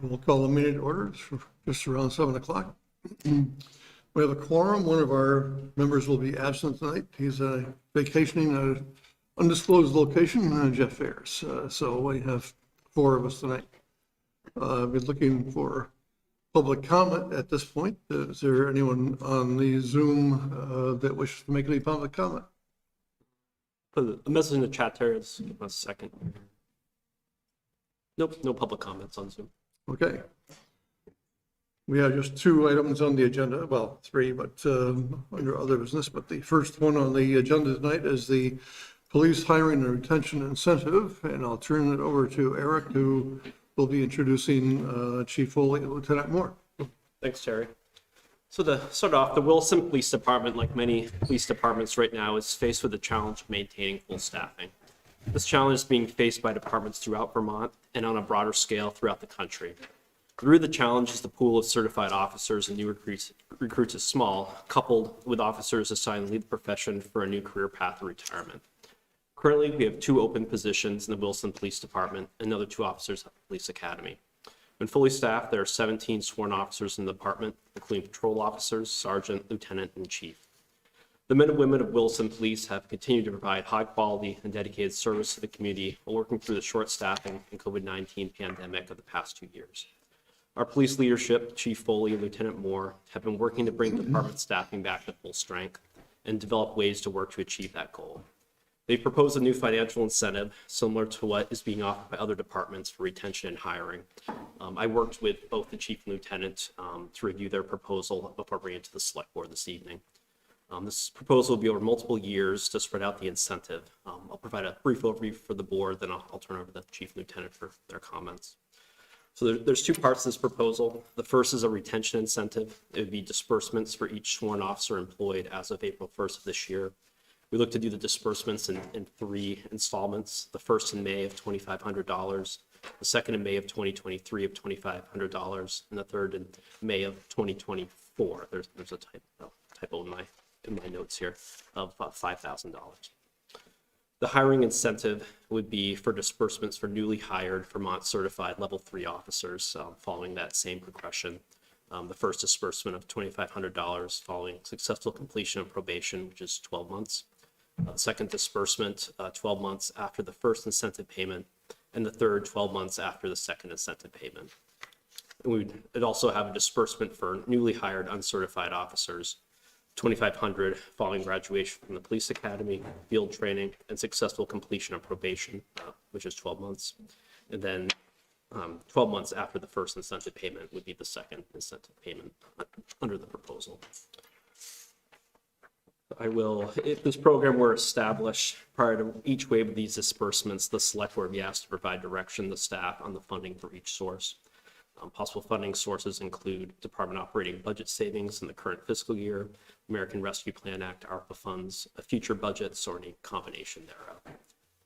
We'll call the meeting to order. It's just around 7 o'clock. We have a quorum. One of our members will be absent tonight. He's vacationing at an undisclosed location, Jeff Ayers. So we have 4 of us tonight. I've been looking for public comment at this point. Is there anyone on the Zoom that wishes to make any public comment? Put a message in the chat there. Let's give us a second. Nope, no public comments on Zoom. Okay. We have just 2 items on the agenda, well, 3, but under other business. But the first one on the agenda tonight is the police hiring and retention incentive. And I'll turn it over to Eric, who will be introducing Chief Foley and Lieutenant Moore. Thanks, Terry. So to start off, the Williston Police Department, like many police departments right now, is faced with the challenge of maintaining full staffing. This challenge is being faced by departments throughout Vermont and on a broader scale throughout the country. The root of the challenge is the pool of certified officers and new recruits is small, coupled with officers assigned to lead the profession for a new career path or retirement. Currently, we have 2 open positions in the Williston Police Department and another 2 officers at the Police Academy. When fully staffed, there are 17 sworn officers in the department, including patrol officers, sergeant, lieutenant, and chief. The men and women of Williston Police have continued to provide high quality and dedicated service to the community while working through the short staffing and COVID-19 pandemic of the past 2 years. Our police leadership, Chief Foley and Lieutenant Moore, have been working to bring department staffing back to full strength and develop ways to work to achieve that goal. They've proposed a new financial incentive similar to what is being offered by other departments for retention and hiring. I worked with both the chief and lieutenant to review their proposal before bringing it to the select board this evening. This proposal will be over multiple years to spread out the incentive. I'll provide a brief overview for the board, then I'll turn over to the chief and lieutenant for their comments. So there's 2 parts to this proposal. The first is a retention incentive. It would be disbursements for each sworn officer employed as of April 1st of this year. We look to do the disbursements in 3 installments. The first in May of $2,500, the second in May of 2023 of $2,500, and the third in May of 2024. There's a typo in my notes here of $5,000. The hiring incentive would be for disbursements for newly hired Vermont certified level 3 officers following that same progression. The first disbursement of $2,500 following successful completion of probation, which is 12 months. The second disbursement, 12 months after the first incentive payment, and the third 12 months after the second incentive payment. And we'd also have a disbursement for newly hired uncertified officers, $2,500 following graduation from the police academy, field training, and successful completion of probation, which is 12 months. And then 12 months after the first incentive payment would be the second incentive payment under the proposal. If this program were established prior to each wave of these disbursements, the select board would be asked to provide direction to the staff on the funding for each source. Possible funding sources include department operating budget savings in the current fiscal year, American Rescue Plan Act, ARPA funds, future budgets, or any combination thereof.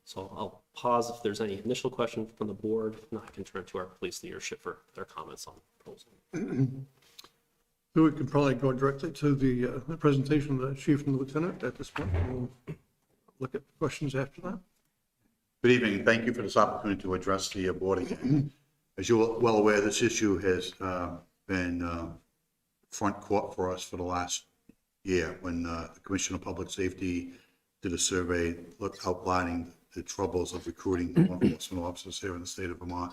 So I'll pause if there's any initial questions from the board. If not, I can turn to our police leadership for their comments on the proposal. So we could probably go directly to the presentation of the chief and lieutenant at this point. We'll look at questions after that. Good evening. Thank you for this opportunity to address the board again. As you're well aware, this issue has been front court for us for the last year when the Commissioner of Public Safety did a survey outlining the troubles of recruiting law enforcement officers here in the state of Vermont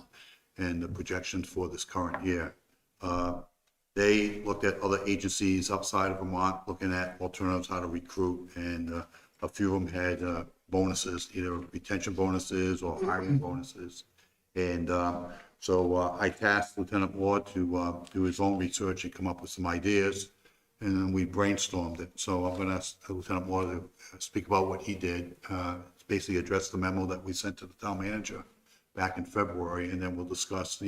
and the projections for this current year. They looked at other agencies outside of Vermont looking at alternatives how to recruit, and a few of them had bonuses, either retention bonuses or hiring bonuses. And so I tasked Lieutenant Ward to do his own research and come up with some ideas, and then we brainstormed it. So I'm going to ask Lieutenant Ward to speak about what he did, basically address the memo that we sent to the town manager back in February, and then we'll discuss,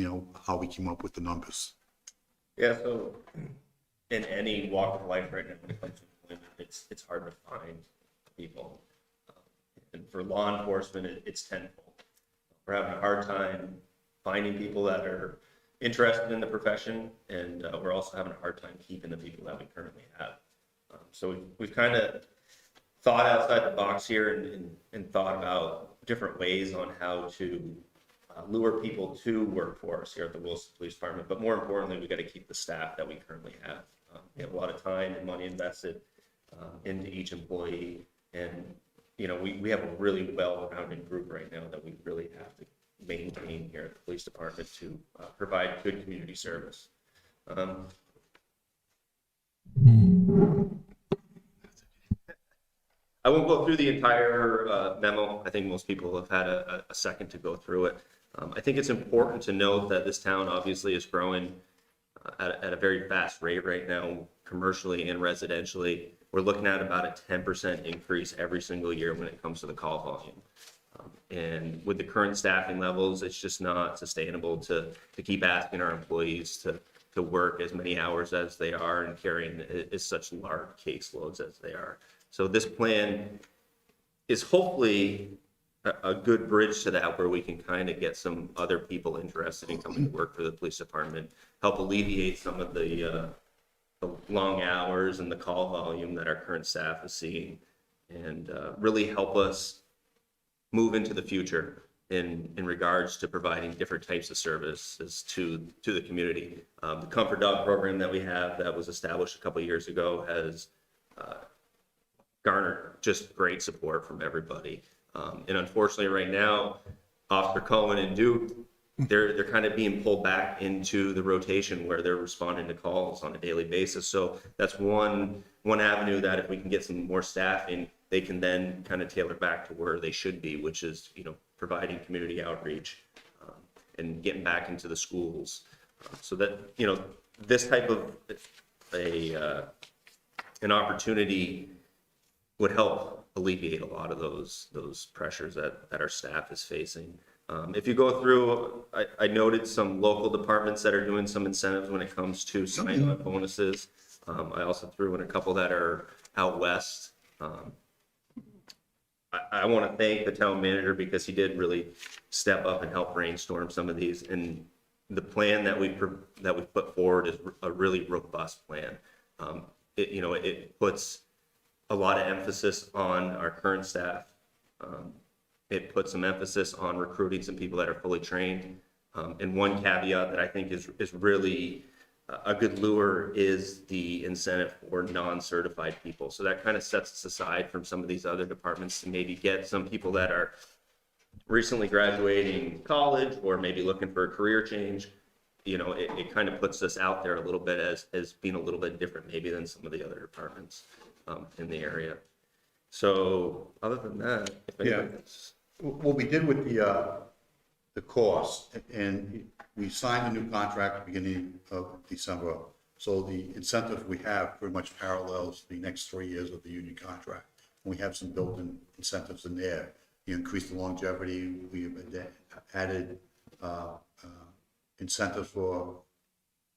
how we came up with the numbers. Yeah, so in any walk of life right now, when it comes to employment, it's hard to find people. And for law enforcement, it's tenfold. We're having a hard time finding people that are interested in the profession, and we're also having a hard time keeping the people that we currently have. So we've kind of thought outside the box here and thought about different ways on how to lure people to work for us here at the Williston Police Department. But more importantly, we got to keep the staff that we currently have. We have a lot of time and money invested into each employee, and we have a really well-rounded group right now that we really have to maintain here at the police department to provide good community service. I won't go through the entire memo. I think most people have had a second to go through it. I think it's important to note that this town obviously is growing at a very fast rate right now, commercially and residentially. We're looking at about a 10% increase every single year when it comes to the call volume. And with the current staffing levels, it's just not sustainable to keep asking our employees to work as many hours as they are and carrying such large caseloads as they are. So this plan is hopefully a good bridge to that, where we can kind of get some other people interested in coming to work for the police department, help alleviate some of the long hours and the call volume that our current staff is seeing, and really help us move into the future in regards to providing different types of services to the community. The Comfort Dog program that we have that was established a couple of years ago has garnered just great support from everybody. And unfortunately right now, Officer Cohen and Duke, they're kind of being pulled back into the rotation where they're responding to calls on a daily basis. So that's one avenue that if we can get some more staffing, they can then kind of tailor back to where they should be, which is, providing community outreach and getting back into the schools. So that, this type of an opportunity would help alleviate a lot of those pressures that our staff is facing. If you go through, I noted some local departments that are doing some incentives when it comes to sign-on bonuses. I also threw in a couple that are out west. I want to thank the town manager because he did really step up and help brainstorm some of these. And the plan that we put forward is a really robust plan. It puts a lot of emphasis on our current staff. It puts some emphasis on recruiting some people that are fully trained. And one caveat that I think is really a good lure is the incentive for non-certified people. So that kind of sets us aside from some of these other departments to maybe get some people that are recently graduating college or maybe looking for a career change. It kind of puts us out there a little bit as being a little bit different maybe than some of the other departments in the area. So other than that, if anybody else. What we did with the cost, and we signed a new contract at the beginning of December. So the incentive we have pretty much parallels the next 3 years of the union contract. We have some built-in incentives in there. You increase the longevity. We've added incentives for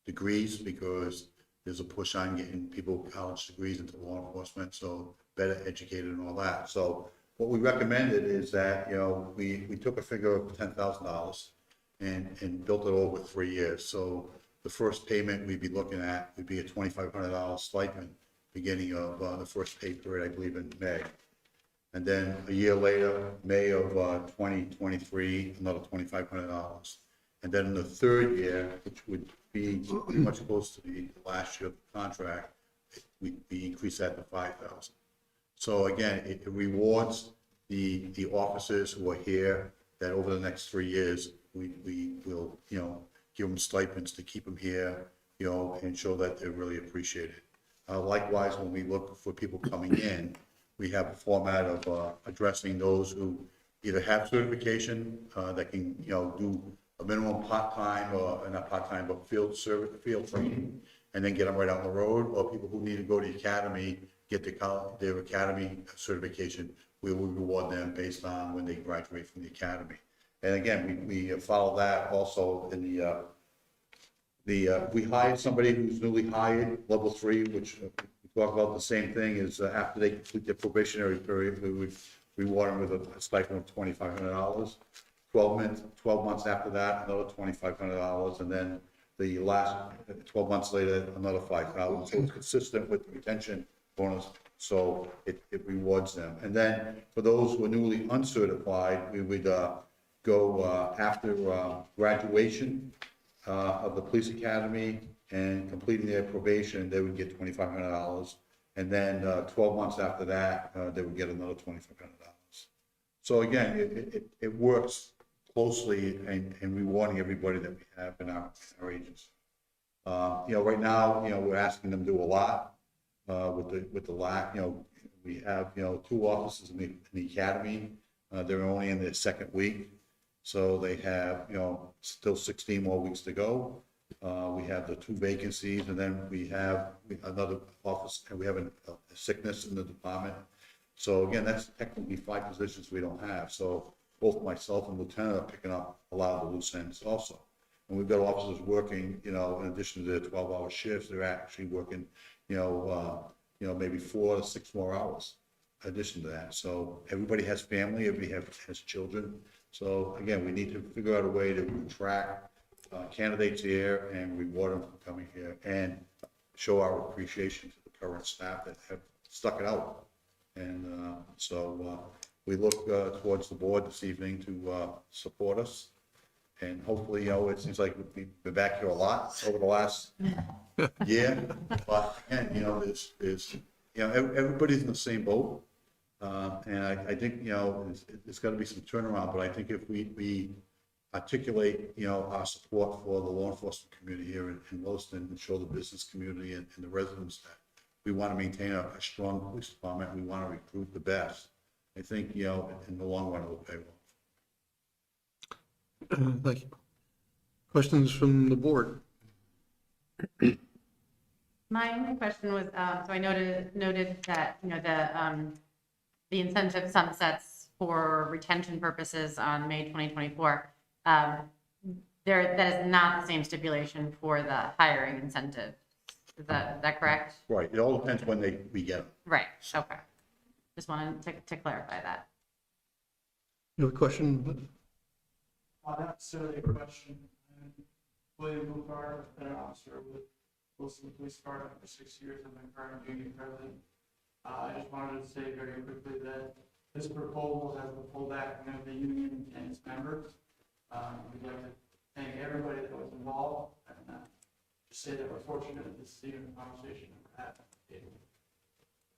degrees because there's a push on getting people college degrees into law enforcement, so better educated and all that. So what we recommended is that, we took a figure of $10,000 and built it over 3 years. So the first payment we'd be looking at would be a $2,500 stipend beginning of the first pay period, I believe in May. And then a year later, May of 2023, another $2,500. And then in the third year, which would be much close to the last year of the contract, we increase that to $5,000. So again, it rewards the officers who are here that over the next 3 years, we will, give them stipends to keep them here, and show that they're really appreciated. Likewise, when we look for people coming in, we have a format of addressing those who either have certification that can, do a minimum part-time or not part-time, but field training, and then get them right out on the road, or people who need to go to the academy, get their academy certification. We will reward them based on when they graduate from the academy. And again, we follow that also in we hired somebody who's newly hired, level 3, which we talk about the same thing is after they complete their probationary period, we would reward them with a stipend of $2,500. 12 months after that, another $2,500, and then the last 12 months later, another $5,000. So it's consistent with the retention bonus, so it rewards them. And then for those who are newly uncertified, we would go after graduation of the police academy and completing their probation, they would get $2,500. And then 12 months after that, they would get another $2,500. So again, it works closely in rewarding everybody that we have in our agency. Right now, we're asking them to do a lot with the lack. We have 2 officers in the academy. They're only in their second week, so they have still 16 more weeks to go. We have the 2 vacancies, and then we have another office, and we have a sickness in the department. So again, that's technically 5 positions we don't have. So both myself and Lieutenant are picking up a lot of the loose ends also. And we've got officers working, in addition to their 12-hour shifts, they're actually working, maybe 4 to 6 more hours in addition to that. So everybody has family, everybody has children. So again, we need to figure out a way to attract candidates here and reward them for coming here and show our appreciation to the current staff that have stuck it out. And so we look towards the board this evening to support us. And hopefully, it seems like we've been back here a lot over the last year. But again, everybody's in the same boat. And I think, there's got to be some turnaround. But I think if we articulate, our support for the law enforcement community here in Williston and show the business community and the residents that we want to maintain a strong police department, we want to recruit the best. I think, in the long run, it will pay well. Thank you. Questions from the board? My only question was, so I noted that, the incentive sunsets for retention purposes on May 2024. That is not the same stipulation for the hiring incentive. Is that correct? Right. It all depends when we get them. Right. Okay. Just wanted to clarify that. You have a question? Not necessarily a question. William Bouchard, I've been an officer with Williston Police Department for 6 years. I'm the current union president. I just wanted to say very quickly that this proposal has the full backing of the union and its members. We'd like to thank everybody that was involved and just say that we're fortunate that this is even a conversation that we're having.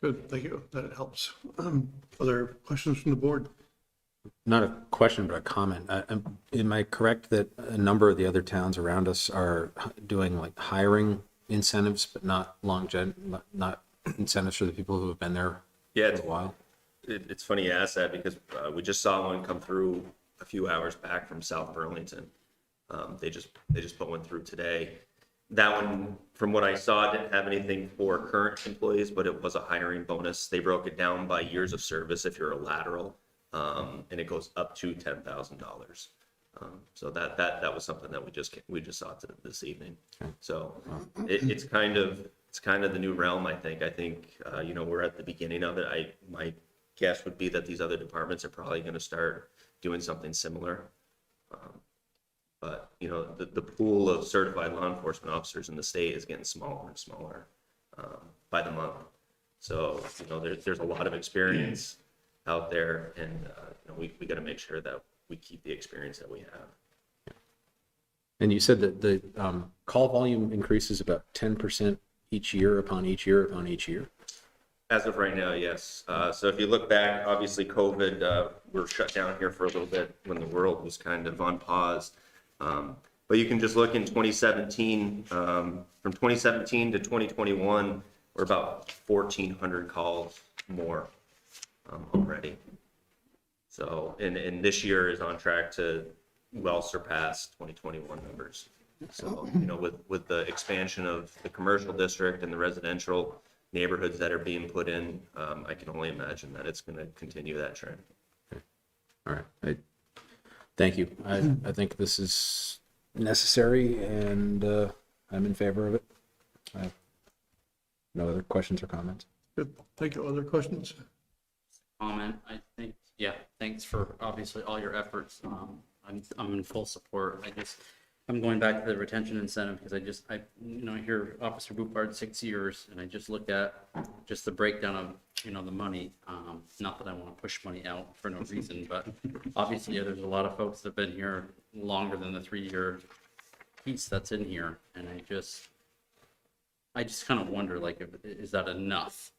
Good, thank you. That helps. Other questions from the board? Not a question, but a comment. Am I correct that a number of the other towns around us are doing like hiring incentives, but not not incentives for the people who have been there Yeah, for a while? It's funny you ask that because we just saw one come through a few hours back from South Burlington. They just put one through today. That one, from what I saw, didn't have anything for current employees, but it was a hiring bonus. They broke it down by years of service if you're a lateral, and it goes up to $10,000. So that was something that we just saw this evening. So it's kind of the new realm. I think we're at the beginning of it. My guess would be that these other departments are probably going to start doing something similar. But the pool of certified law enforcement officers in the state is getting smaller and smaller by the month. So there's a lot of experience out there, and we got to make sure that we keep the experience that we have. And you said that the call volume increases about 10% each year upon each year upon each year. As of right now, yes. So if you look back, obviously COVID, we're shut down here for a little bit when the world was kind of on pause. But you can just look in 2017, from 2017 to 2021, we're about 1,400 calls more already. So, and this year is on track to well surpass 2021 numbers. So, with the expansion of the commercial district and the residential neighborhoods that are being put in, I can only imagine that it's going to continue that trend. Okay. All right. Thank you. I think this is necessary, and I'm in favor of it. I have no other questions or comments. Good, thank you. Other questions? Comment. I think, yeah, thanks for obviously all your efforts. I'm in full support. I'm going back to the retention incentive because I hear Officer Bouchard 6 years, and I just looked at just the breakdown of you know, the money. Not that I want to push money out for no reason, but obviously there's a lot of folks that have been here longer than the 3-year piece that's in here. And I just kind of wonder, like, is that enough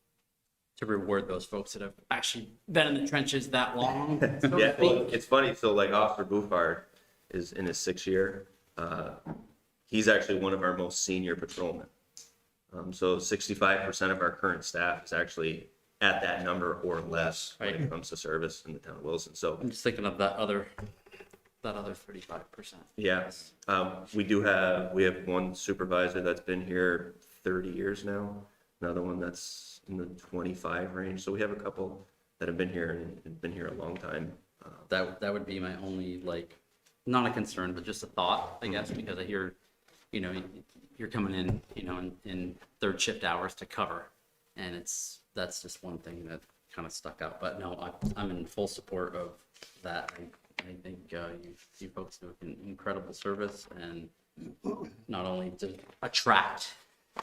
to reward those folks that have actually been in the trenches that long? so to Yeah, well, speak? it's funny. So like Officer Bouffard is in his 6th year. He's actually one of our most senior patrolmen. So 65% of our current staff is actually at that number or less when it Right. comes to service in the town of Williston. So I'm just thinking of that other 35%. yeah, we have one supervisor that's been here 30 years now. Another one that's in the 25 range. So we have a couple that have been here and been here a long time. That would be my only, like, not a concern, but just a thought, I guess, because I hear, you know, you're coming in, you know, in 3rd shift hours to cover. And that's just one thing that kind of stuck out. But no, I'm in full support of that. I think you folks do an incredible service, and not only to attract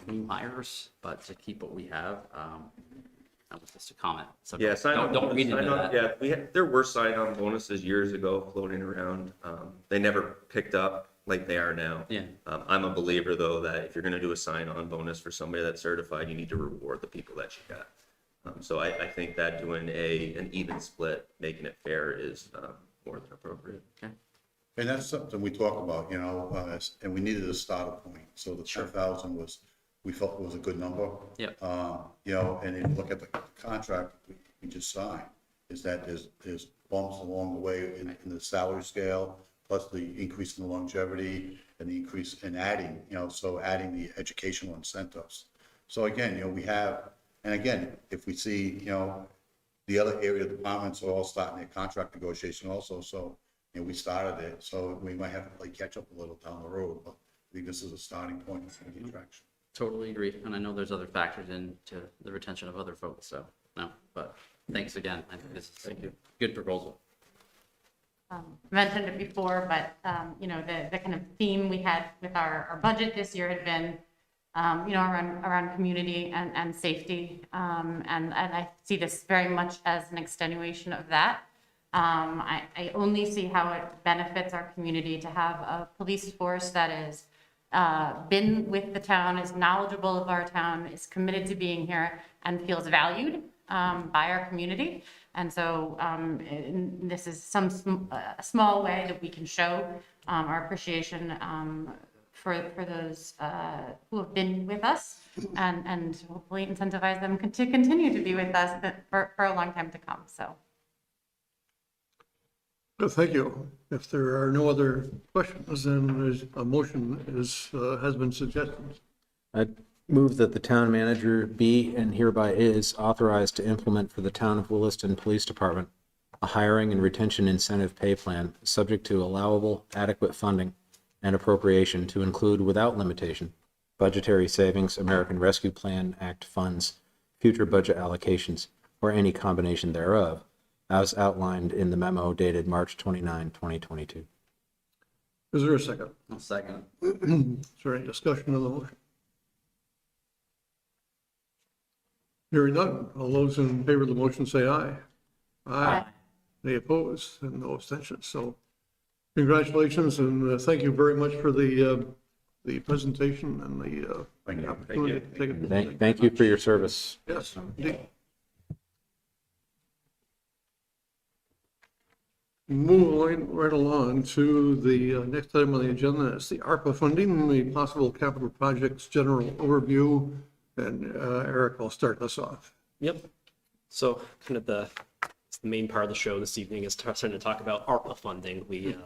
new hires, but to keep what we have. That was just a comment. So Yeah, don't read into that. Yeah, there were sign-on bonuses years ago floating around. They never picked up like they are now. Yeah. I'm a believer though that if you're gonna do a sign-on bonus for somebody that's certified, you need to reward the people that you got. So I think that doing an even split, making it fair is more than appropriate. And that's something we talk about, you know, and we needed a starter point. So the 10,000 was, we felt was a good number. Yep. You know, and if you look at the contract we just signed, is that there's bumps along the way in the salary scale, plus the increase in the longevity and the increase in adding, you know, so adding the educational incentives. So again, you know, we have, and again, if we see, you know, the other area departments are all starting their contract negotiation also, so, you know, we started it, so we might have to play catch up a little down the road, but I think this is a starting point for the attraction. Totally agree. And I know there's other factors into the retention of other folks, so no, but thanks again. I think this is a good proposal. Mentioned it before, but, you know, the kind of theme we had with our budget this year had been, you know, around community and safety. And I see this very much as an extenuation of that. I only see how it benefits our community to have a police force that is been with the town, is knowledgeable of our town, is committed to being here, and feels valued by our community. And so this is a small way that we can show our appreciation for those who have been with us, and hopefully incentivize them to continue to be with us for a long time to come. So. Well, thank you. If there are no other questions, then there's a motion has been suggested. I move that the town manager be and hereby is authorized to implement for the town of Williston Police Department a hiring and retention incentive pay plan subject to allowable adequate funding and appropriation to include without limitation budgetary savings, American Rescue Plan Act funds, future budget allocations, or any combination thereof, as outlined in the memo dated March 29, 2022. Is there a second? I'll second. Is there any discussion on the motion? Hearing none. All those in favor of the motion say aye. Aye. Any opposed and no abstentions. So congratulations and thank you very much for the presentation and the Thank you. opportunity to take it. Thank you for your service. Yes, indeed. Moving right along to the next item on the agenda, it's the ARPA funding, the possible capital projects general overview. And Eric, I'll start us off. Yep. So kind of the main part of the show this evening is starting to talk about ARPA funding. The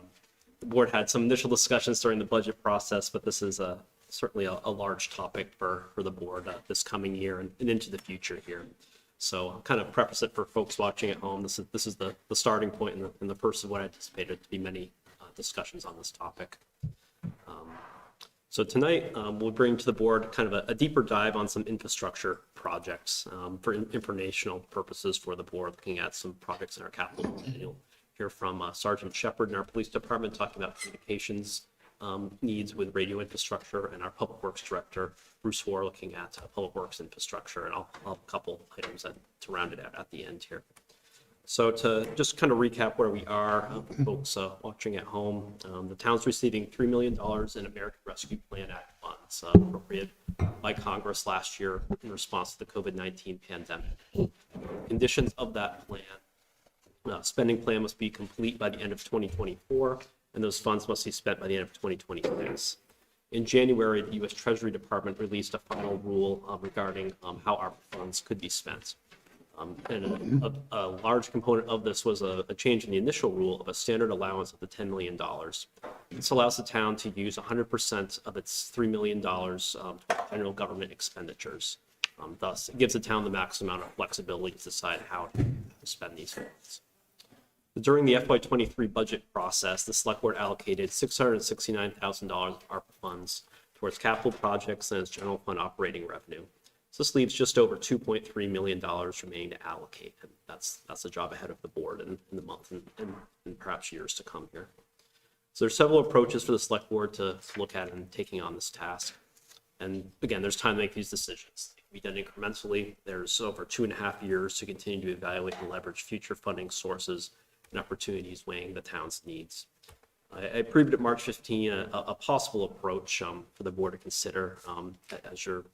board had some initial discussions during the budget process, but this is certainly a large topic for the board this coming year and into the future here. So I'll kind of preface it for folks watching at home. This is the starting point and the first of what I anticipated to be many discussions on this topic. So tonight, we'll bring to the board kind of a deeper dive on some infrastructure projects for informational purposes for the board, looking at some projects in our capital plan. You'll hear from Sergeant Shepard in our police department talking about communications needs with radio infrastructure, and our Public Works Director, Bruce Hoare, looking at Public Works infrastructure, and I'll have a couple items to round it out at the end here. So to just kind of recap where we are, folks watching at home, the town's receiving $3 million in American Rescue Plan Act funds appropriated by Congress last year in response to the COVID-19 pandemic. Conditions of that plan, spending plan must be complete by the end of 2024, and those funds must be spent by the end of 2026. In January, the U.S. Treasury Department released a final rule regarding how ARPA funds could be spent. And a large component of this was a change in the initial rule of a standard allowance of the $10 million. This allows the town to use 100% of its $3 million toward general government expenditures. Thus, it gives the town the maximum amount of flexibility to decide how to spend these funds. During the FY23 budget process, the Select Board allocated $669,000 of ARPA funds towards capital projects and its general fund operating revenue. So this leaves just over $2.3 million remaining to allocate, and that's the job ahead of the board in the month and perhaps years to come here. So there's several approaches for the Select Board to look at in taking on this task. And again, there's time to make these decisions. They can be done incrementally. There's over 2.5 years to continue to evaluate and leverage future funding sources and opportunities weighing the town's needs. I approved at March 15 a possible approach for the board to consider as you're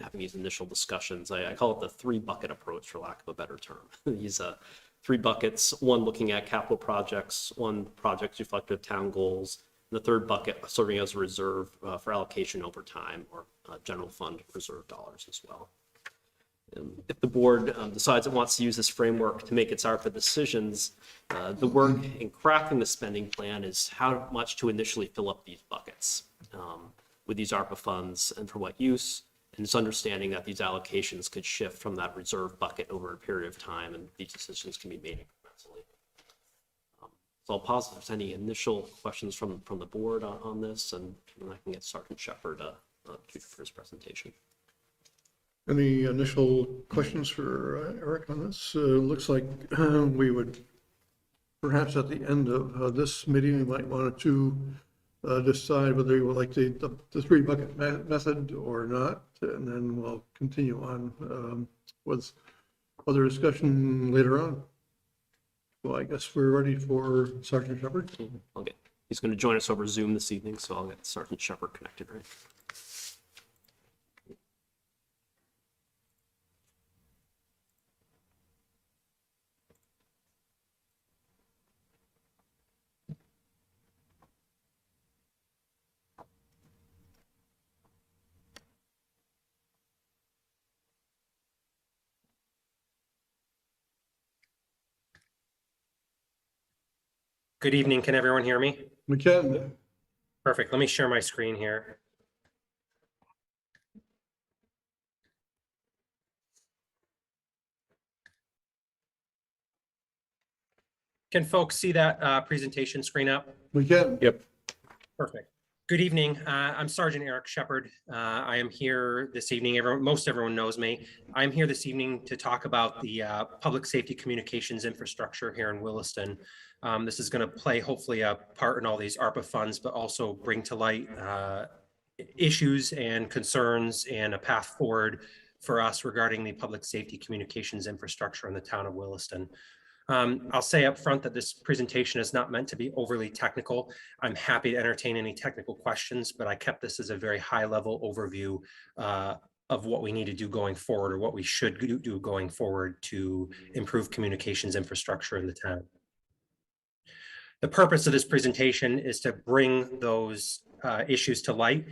having these initial discussions. I call it the 3-bucket approach, for lack of a better term. These 3 buckets: one looking at capital projects, one projects reflective of town goals, and the third bucket serving as a reserve for allocation over time, or general fund reserve dollars as well. If the board decides it wants to use this framework to make its ARPA decisions, the work in crafting the spending plan is how much to initially fill up these buckets with these ARPA funds and for what use, and it's understanding that these allocations could shift from that reserve bucket over a period of time, and these decisions can be made incrementally. So I'll pause if there's any initial questions from the board on this, and then I can get Sergeant Shepherd for his presentation. Any initial questions for Eric on this? Looks like we would, perhaps at the end of this meeting, we might want to decide whether you would like the 3-bucket method or not, and then we'll continue on with other discussion later on. Well, I guess we're ready for Sergeant Shepherd. He's going to join us over Zoom this evening, so I'll get Sergeant Shepherd connected, right? Good evening. Can everyone hear me? We can. Perfect. Let me share my screen here. Can folks see that presentation screen up? We can. Yep. Perfect. Good evening. I'm Sergeant Eric Shepherd. I am here this evening. Most everyone knows me. I'm here this evening to talk about the public safety communications infrastructure here in Williston. This is going to play hopefully a part in all these ARPA funds, but also bring to light issues and concerns and a path forward for us regarding the public safety communications infrastructure in the town of Williston. I'll say up front that this presentation is not meant to be overly technical. I'm happy to entertain any technical questions, but I kept this as a very high-level overview of what we need to do going forward, or what we should do going forward to improve communications infrastructure in the town. The purpose of this presentation is to bring those issues to light,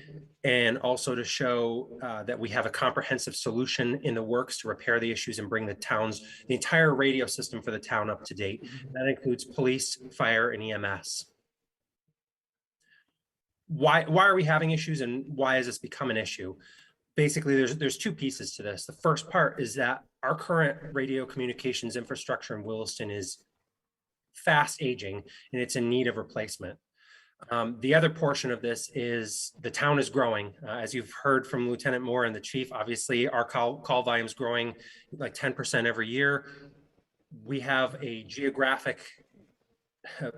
and also to show that we have a comprehensive solution in the works to repair the issues and bring the entire radio system for the town up to date. That includes police, fire, and EMS. Why are we having issues, and why has this become an issue? Basically, there's 2 pieces to this. The first part is that our current radio communications infrastructure in Williston is fast aging, and it's in need of replacement. The other portion of this is the town is growing. As you've heard from Lieutenant Moore and the chief, obviously our call volume is growing like 10% every year. We have a geographic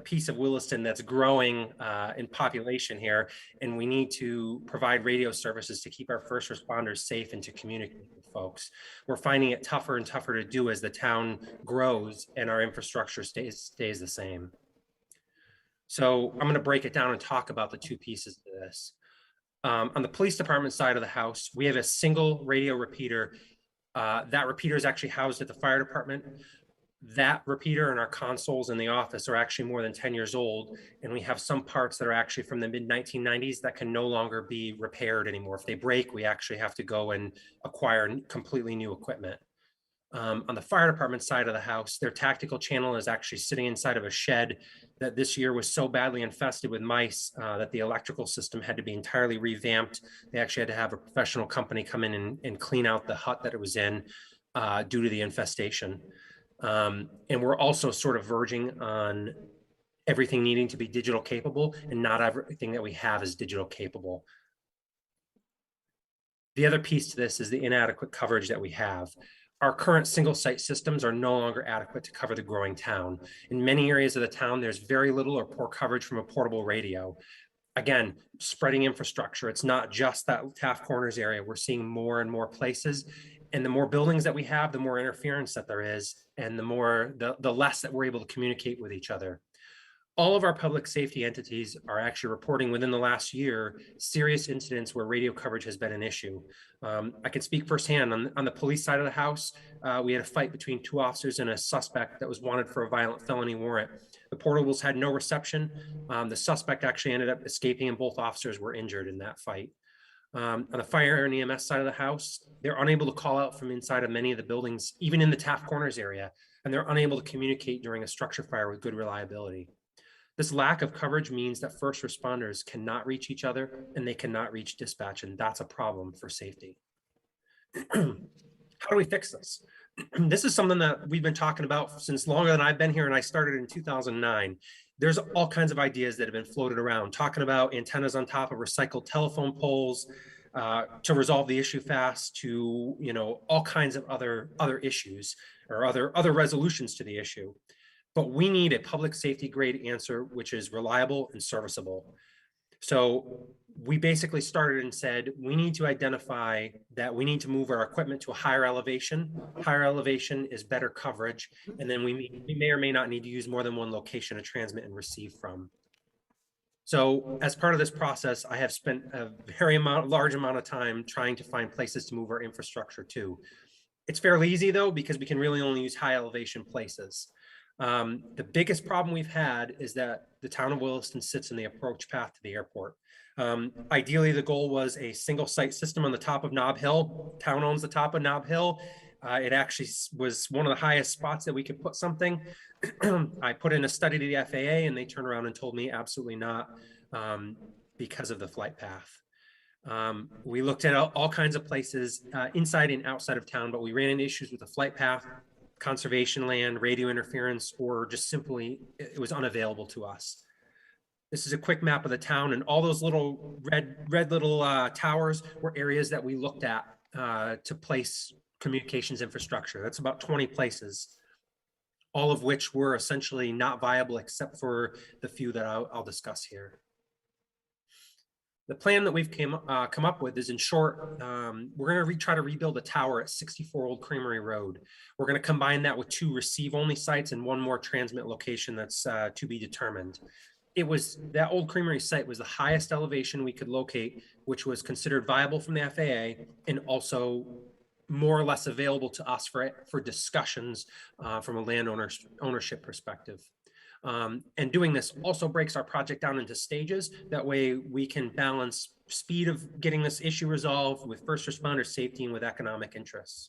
piece of Williston that's growing in population here, and we need to provide radio services to keep our first responders safe and to communicate with folks. We're finding it tougher and tougher to do as the town grows and our infrastructure stays the same. So I'm going to break it down and talk about the two pieces of this. On the police department side of the house, we have a single radio repeater. That repeater is actually housed at the fire department. That repeater and our consoles in the office are actually more than 10 years old. And we have some parts that are actually from the mid 1990s that can no longer be repaired anymore. If they break, we actually have to go and acquire completely new equipment. On the fire department side of the house, their tactical channel is actually sitting inside of a shed that this year was so badly infested with mice that the electrical system had to be entirely revamped. They actually had to have a professional company come in and clean out the hut that it was in due to the infestation. And we're also sort of verging on everything needing to be digital capable, and not everything that we have is digital capable. The other piece to this is the inadequate coverage that we have. Our current single site systems are no longer adequate to cover the growing town. In many areas of the town, there's very little or poor coverage from a portable radio. Again, spreading infrastructure. It's not just that Taft Corners area. We're seeing more and more places. And the more buildings that we have, the more interference that there is, and the less that we're able to communicate with each other. All of our public safety entities are actually reporting within the last year serious incidents where radio coverage has been an issue. I can speak firsthand on the police side of the house. We had a fight between two officers and a suspect that was wanted for a violent felony warrant. The portables had no reception. The suspect actually ended up escaping, and both officers were injured in that fight. On the fire and EMS side of the house, they're unable to call out from inside of many of the buildings, even in the Taft Corners area, and they're unable to communicate during a structure fire with good reliability. This lack of coverage means that first responders cannot reach each other and they cannot reach dispatch, and that's a problem for safety. How do we fix this? This is something that we've been talking about since longer than I've been here, and I started in 2009. There's all kinds of ideas that have been floated around, talking about antennas on top of recycled telephone poles to resolve the issue fast, to all kinds of other issues or other resolutions to the issue. But we need a public safety grade answer, which is reliable and serviceable. So we basically started and said, we need to identify that we need to move our equipment to a higher elevation. Higher elevation is better coverage. And then we may or may not need to use more than one location to transmit and receive from. So as part of this process, I have spent a large amount of time trying to find places to move our infrastructure to. It's fairly easy though, because we can really only use high elevation places. The biggest problem we've had is that the town of Williston sits in the approach path to the airport. Ideally, the goal was a single site system on the top of Nob Hill. Town owns the top of Nob Hill. It actually was one of the highest spots that we could put something. I put in a study to the FAA and they turned around and told me absolutely not, because of the flight path. We looked at all kinds of places inside and outside of town, but we ran into issues with the flight path, conservation land, radio interference, or just simply it was unavailable to us. This is a quick map of the town, and all those little red little towers were areas that we looked at to place communications infrastructure. That's about 20 places, all of which were essentially not viable except for the few that I'll discuss here. The plan that we've come up with is, in short, we're going to try to rebuild a tower at 64 Old Creamery Road. We're going to combine that with 2 receive-only sites and 1 more transmit location that's to be determined. That Old Creamery site was the highest elevation we could locate, which was considered viable from the FAA and also more or less available to us for discussions from a ownership perspective. And doing this also breaks our project down into stages. That way we can balance speed of getting this issue resolved with first responder safety and with economic interests.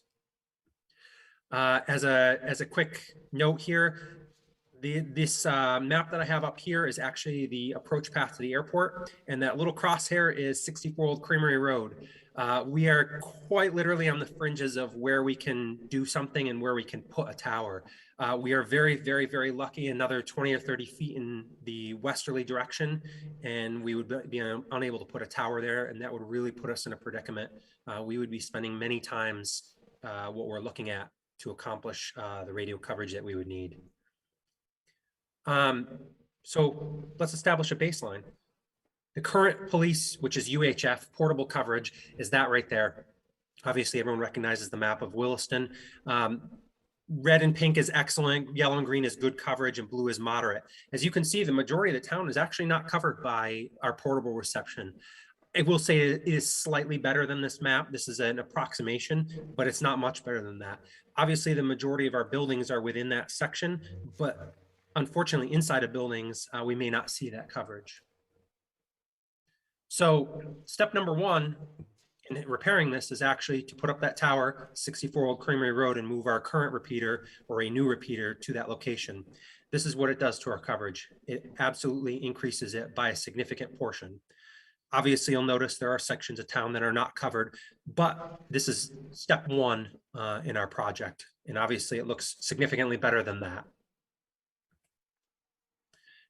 As a quick note here, this map that I have up here is actually the approach path to the airport, and that little crosshair is 64 Old Creamery Road. We are quite literally on the fringes of where we can do something and where we can put a tower. We are very, very, very lucky, another 20 or 30 feet in the westerly direction, and we would be unable to put a tower there, and that would really put us in a predicament. We would be spending many times what we're looking at to accomplish the radio coverage that we would need. So let's establish a baseline. The current police, which is UHF, portable coverage, is that right there. Obviously, everyone recognizes the map of Williston. Red and pink is excellent, yellow and green is good coverage, and blue is moderate. As you can see, the majority of the town is actually not covered by our portable reception. I will say it is slightly better than this map. This is an approximation, but it's not much better than that. Obviously, the majority of our buildings are within that section, but unfortunately, inside of buildings, we may not see that coverage. So step number one in repairing this is actually to put up that tower, 64 Old Creamery Road, and move our current repeater or a new repeater to that location. This is what it does to our coverage. It absolutely increases it by a significant portion. Obviously, you'll notice there are sections of town that are not covered, but this is step one in our project. And obviously it looks significantly better than that.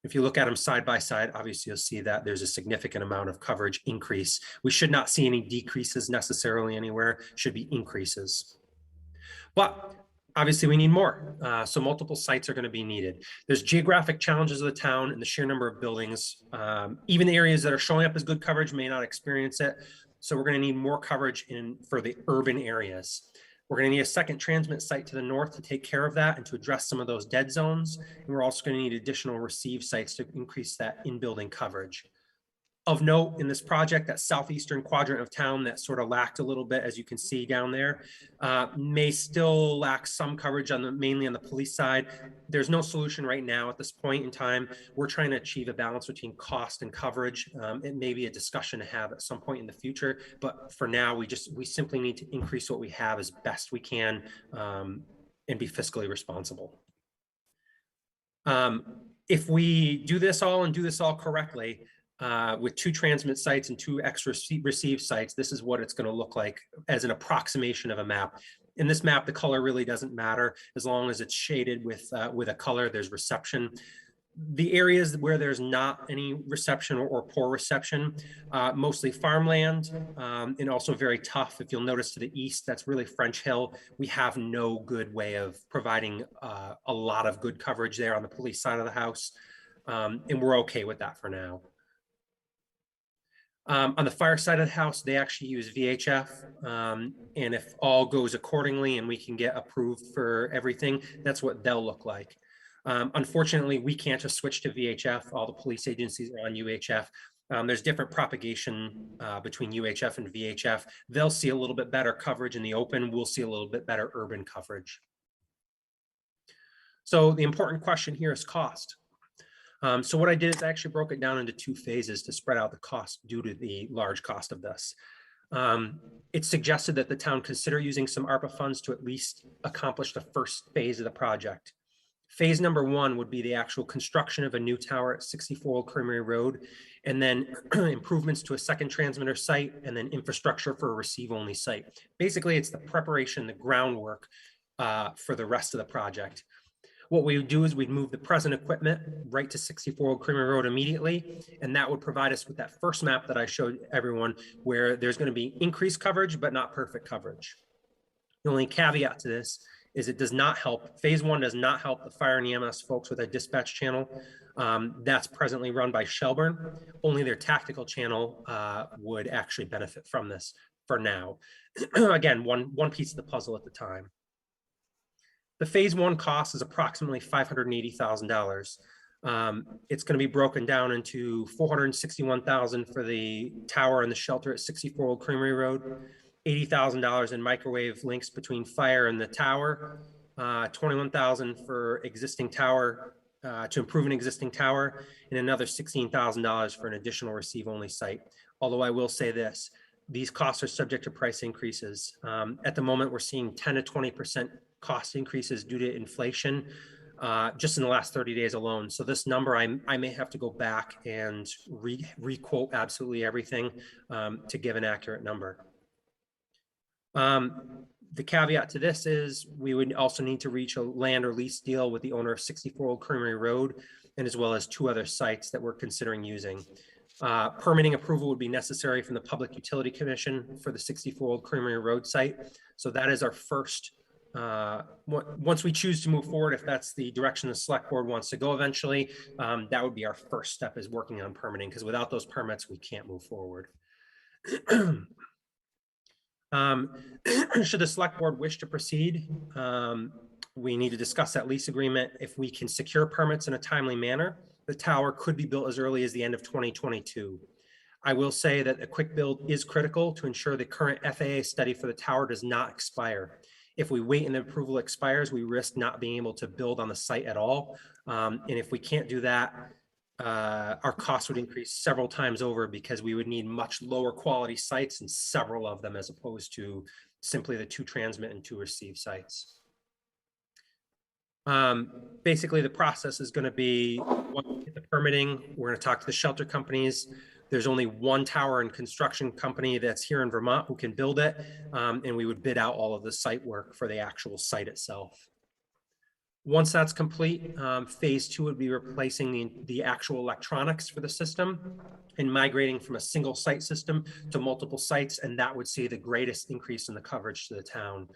If you look at them side by side, obviously you'll see that there's a significant amount of coverage increase. We should not see any decreases necessarily anywhere, should be increases. But obviously we need more. So multiple sites are going to be needed. There's geographic challenges of the town and the sheer number of buildings. Even the areas that are showing up as good coverage may not experience it. So we're going to need more coverage for the urban areas. We're going to need a second transmit site to the north to take care of that and to address some of those dead zones. And we're also going to need additional receive sites to increase that in-building coverage. Of note in this project, that southeastern quadrant of town that sort of lacked a little bit, as you can see down there, may still lack some coverage mainly on the police side. There's no solution right now at this point in time. We're trying to achieve a balance between cost and coverage. It may be a discussion to have at some point in the future, but for now, we simply need to increase what we have as best we can and be fiscally responsible. If we do this all and do this all correctly, with 2 transmit sites and 2 extra receive sites, this is what it's going to look like as an approximation of a map. In this map, the color really doesn't matter as long as it's shaded with a color. There's reception. The areas where there's not any reception or poor reception, mostly farmland, and also very tough. If you'll notice to the east, that's really French Hill. We have no good way of providing a lot of good coverage there on the police side of the house, and we're okay with that for now. On the fire side of the house, they actually use VHF. And if all goes accordingly and we can get approved for everything, that's what they'll look like. Unfortunately, we can't just switch to VHF. All the police agencies are on UHF. There's different propagation between UHF and VHF. They'll see a little bit better coverage in the open. We'll see a little bit better urban coverage. So the important question here is cost. So what I did is I actually broke it down into 2 phases to spread out the cost due to the large cost of this. It's suggested that the town consider using some ARPA funds to at least accomplish the first phase of the project. Phase number 1 would be the actual construction of a new tower at 64 Old Creamery Road, and then improvements to a second transmitter site, and then infrastructure for a receive-only site. Basically, it's the preparation, the groundwork for the rest of the project. What we would do is we'd move the present equipment right to 64 Old Creamery Road immediately, and that would provide us with that first map that I showed everyone, where there's going to be increased coverage, but not perfect coverage. The only caveat to this is it does not help. Phase 1 does not help the fire and EMS folks with a dispatch channel. That's presently run by Shelburne. Only their tactical channel would actually benefit from this for now. Again, one piece of the puzzle at the time. The phase 1 cost is approximately $580,000. It's going to be broken down into $461,000 for the tower and the shelter at 64 Old Creamery Road, $80,000 in microwave links between fire and the tower, $21,000 for existing tower to improve an existing tower, and another $16,000 for an additional receive-only site. Although I will say this, these costs are subject to price increases. At the moment, we're seeing 10 to 20% cost increases due to inflation just in the last 30 days alone. So this number, I may have to go back and re-quote absolutely everything to give an accurate number. The caveat to this is we would also need to reach a land or lease deal with the owner of 64 Old Creamery Road, and as well as 2 other sites that we're considering using. Permitting approval would be necessary from the Public Utility Commission for the 64 Old Creamery Road site. So that is our first Once we choose to move forward, if that's the direction the select board wants to go eventually, that would be our first step, is working on permitting, because without those permits, we can't move forward. Should the select board wish to proceed, we need to discuss that lease agreement. If we can secure permits in a timely manner, the tower could be built as early as the end of 2022. I will say that a quick build is critical to ensure the current FAA study for the tower does not expire. If we wait and the approval expires, we risk not being able to build on the site at all. And if we can't do that, our costs would increase several times over, because we would need much lower quality sites and several of them, as opposed to simply the 2 transmit and 2 receive sites. Basically, the process is going to be, once we get the permitting, we're going to talk to the shelter companies. There's only one tower and construction company that's here in Vermont who can build it, and we would bid out all of the site work for the actual site itself. Once that's complete, phase 2 would be replacing the actual electronics for the system and migrating from a single site system to multiple sites, and that would see the greatest increase in the coverage to the town.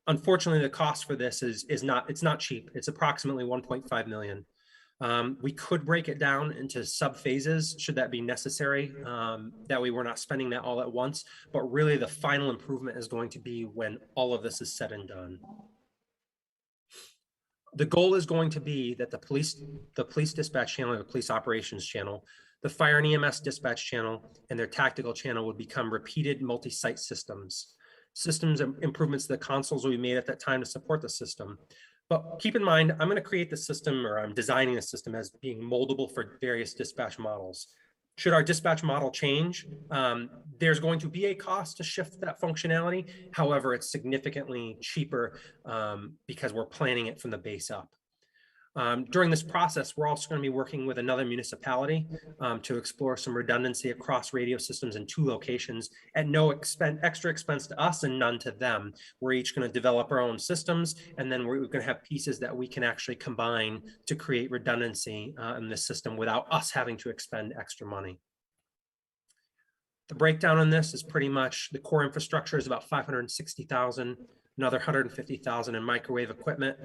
Unfortunately, the cost for this is not cheap. It's approximately 1.5 million. We could break it down into sub phases should that be necessary. That way we're not spending that all at once, but really the final improvement is going to be when all of this is said and done. The goal is going to be that the police dispatch channel, or the police operations channel, the fire and EMS dispatch channel, and their tactical channel would become repeated multi-site systems. Systems improvements to the consoles will be made at that time to support the system. But keep in mind, I'm going to create the system, or I'm designing the system as being moldable for various dispatch models. Should our dispatch model change, there's going to be a cost to shift that functionality. However, it's significantly cheaper because we're planning it from the base up. During this process, we're also going to be working with another municipality to explore some redundancy across radio systems in 2 locations at no extra expense to us and none to them. We're each going to develop our own systems, and then we're going to have pieces that we can actually combine to create redundancy in the system without us having to expend extra money. The breakdown on this is pretty much the core infrastructure is about 560,000, another 150,000 in microwave equipment.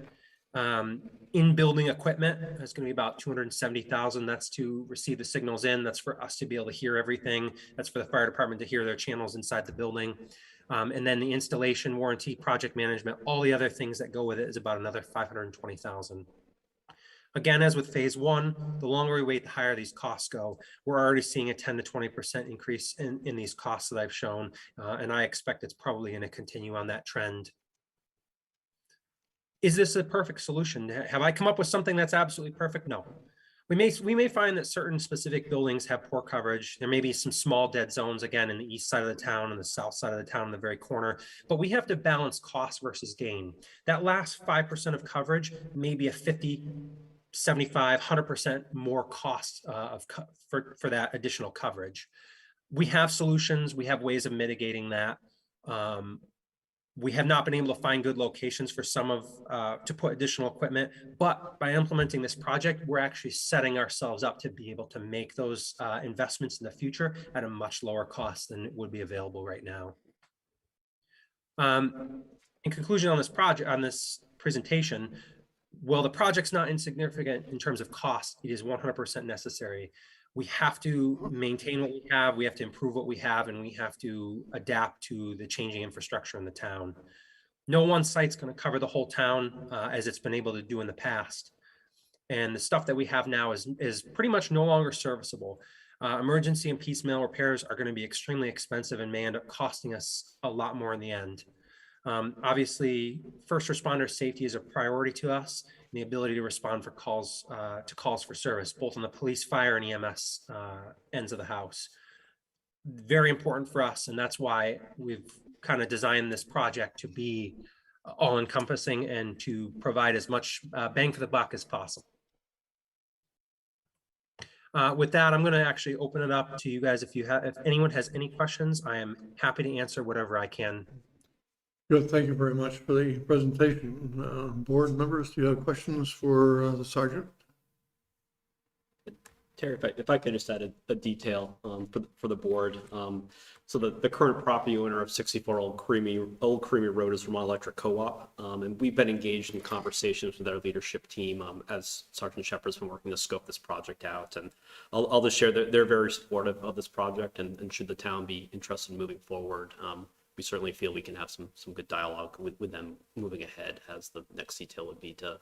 In building equipment, it's going to be about 270,000. That's to receive the signals in. That's for us to be able to hear everything. That's for the fire department to hear their channels inside the building. And then the installation, warranty, project management, all the other things that go with it is about another 520,000. Again, as with phase 1, the longer we wait, the higher these costs go. We're already seeing a 10 to 20% increase in these costs that I've shown. And I expect it's probably going to continue on that trend. Is this a perfect solution? Have I come up with something that's absolutely perfect? No. We may find that certain specific buildings have poor coverage. There may be some small dead zones, again, in the east side of the town and the south side of the town in the very corner, but we have to balance cost versus gain. That last 5% of coverage may be a 50, 75, 100% more cost for that additional coverage. We have solutions. We have ways of mitigating that. We have not been able to find good locations for some of to put additional equipment, but by implementing this project, we're actually setting ourselves up to be able to make those investments in the future at a much lower cost than it would be available right now. In conclusion on this project, on this presentation, while the project's not insignificant in terms of cost, it is 100% necessary. We have to maintain what we have, we have to improve what we have, and we have to adapt to the changing infrastructure in the town. No one site's going to cover the whole town as it's been able to do in the past. And the stuff that we have now is pretty much no longer serviceable. Emergency and piecemeal repairs are going to be extremely expensive and may end up costing us a lot more in the end. Obviously, first responder safety is a priority to us, and the ability to respond for calls for service, both on the police, fire, and EMS ends of the house. Very important for us, and that's why we've kind of designed this project to be all-encompassing and to provide as much bang for the buck as possible. With that, I'm going to actually open it up to you guys. If anyone has any questions, I am happy to answer whatever I can. Good, thank you very much for the presentation. Board members, do you have questions for the sergeant? Terry, if I could just add a detail for the board. So the current property owner of 64 Old Creamy Road is Vermont Electric Co-op. And we've been engaged in conversations with our leadership team as Sergeant Shepherd's been working to scope this project out. And I'll just share that they're very supportive of this project, and should the town be interested in moving forward, we certainly feel we can have some good dialogue with them moving ahead, as the next detail would be to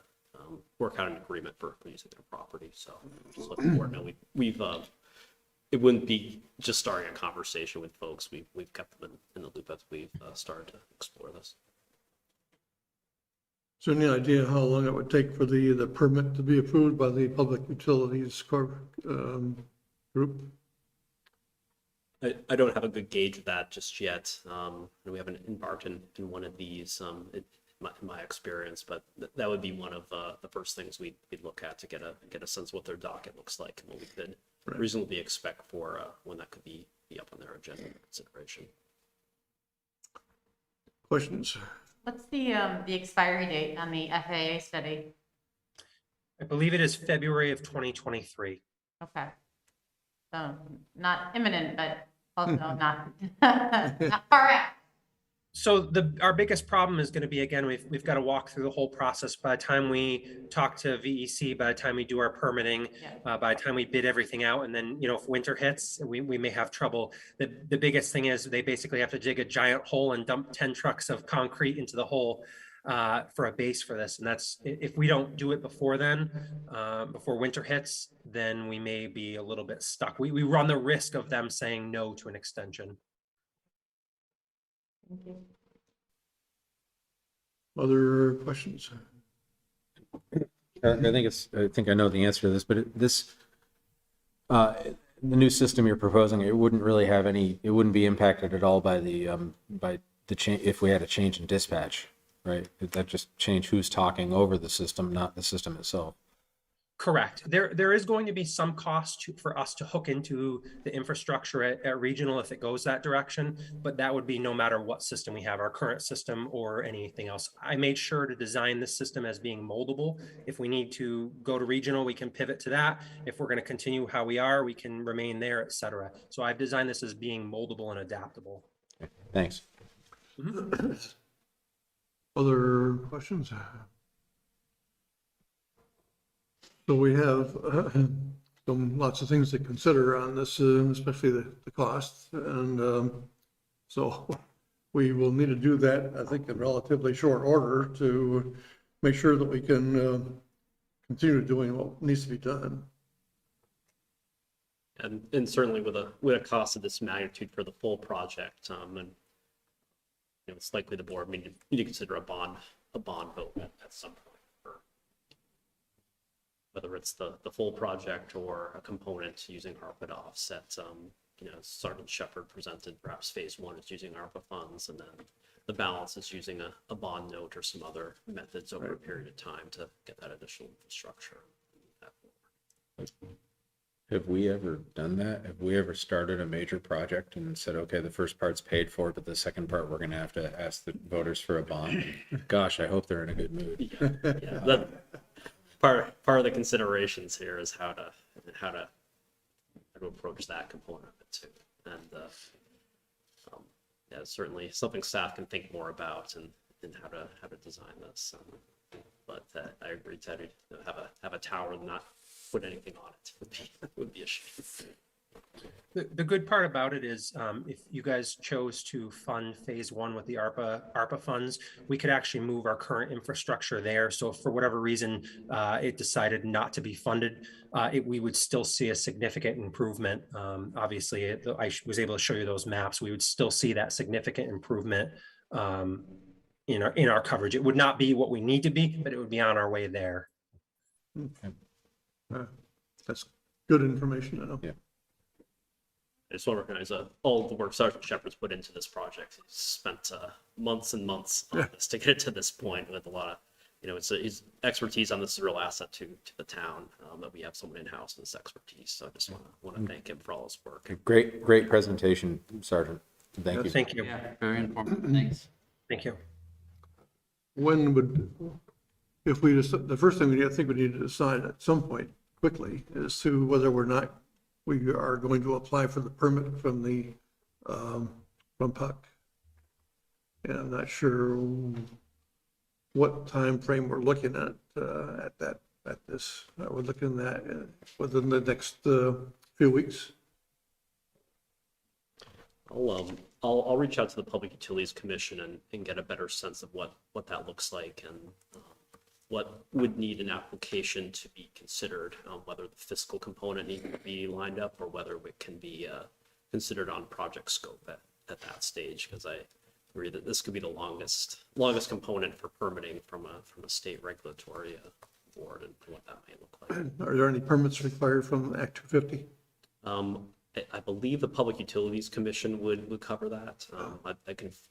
work out an agreement for using their property. So just let the board know we've it wouldn't be just starting a conversation with folks. We've kept them in the loop as we've started to explore this. Is there any idea how long it would take for the permit to be approved by the Public Utilities group? I don't have a good gauge of that just yet. We haven't embarked in one of these in my experience, but that would be one of the first things we'd look at to get a sense of what their docket looks like and what we could reasonably expect for when that could be up on their agenda consideration. Questions? What's the expiry date on the FAA study? I believe it is February of 2023. Okay. So not imminent, but also not, not far out. So our biggest problem is going to be, again, we've got to walk through the whole process. By the time we talk to VEC, by the time we do our permitting, by the time we bid everything out, and then, if winter hits, we may have trouble. The biggest thing is they basically have to dig a giant hole and dump 10 trucks of concrete into the hole for a base for this. And that's, if we don't do it before then, before winter hits, then we may be a little bit stuck. We run the risk of them saying no to an extension. Thank you. Other questions? I think I know the answer to this, but the new system you're proposing, it wouldn't really have it wouldn't be impacted at all by the change if we had a change in dispatch, right? That just change who's talking over the system, not the system itself. Correct. There is going to be some cost for us to hook into the infrastructure at regional if it goes that direction, but that would be no matter what system we have, our current system or anything else. I made sure to design this system as being moldable. If we need to go to regional, we can pivot to that. If we're going to continue how we are, we can remain there, etc. So I've designed this as being moldable and adaptable. Okay, thanks. Other questions? So we have lots of things to consider on this, especially the costs. And so we will need to do that, I think, in relatively short order to make sure that we can continue doing what needs to be done. And certainly with a cost of this magnitude for the full project, and it's likely the board may need to consider a bond vote at some point, for whether it's the full project or a component using ARPA to offset. Sergeant Shepherd presented perhaps phase one is using ARPA funds, and then the balance is using a bond note or some other methods over a period of time to get that additional infrastructure. Have we ever done that? Have we ever started a major project and said, okay, the first part's paid for, but the second part, we're going to have to ask the voters for a bond? Gosh, I hope they're in a good mood. Yeah. That part of the considerations here is how to approach that component of it too. And certainly something staff can think more about and how to design this. But I agree, Teddy, have a tower and not put anything on it would be a shame. The good part about it is if you guys chose to fund phase one with the ARPA funds, we could actually move our current infrastructure there. So if for whatever reason it decided not to be funded, we would still see a significant improvement. Obviously, I was able to show you those maps. We would still see that significant improvement in our coverage. It would not be what we need to be, but it would be on our way there. Okay. That's good information to know. Yeah. I just want to recognize all the work Sergeant Shepherd's put into this project. He's spent months and months on this to get it to this point with a lot of, his expertise on this is a real asset to the town, that we have someone in-house with this expertise. So I just want to thank him for all his work. Great presentation, Sergeant. Thank you. Thank you. Yeah, very informative. Thanks. Thank you. When would, if we just, the first thing I think we need to decide at some point, quickly as to whether or not we are going to apply for the permit from from Puck. And I'm not sure what time frame we're looking at this. We're looking at within the next few weeks. I'll reach out to the Public Utilities Commission and get a better sense of what that looks like and what would need an application to be considered, whether the fiscal component needs to be lined up or whether it can be considered on project scope at that stage, because I agree that this could be the longest component for permitting from a state regulatory board and what that may look like. Are there any permits required from Act 250? I believe the Public Utilities Commission would cover that.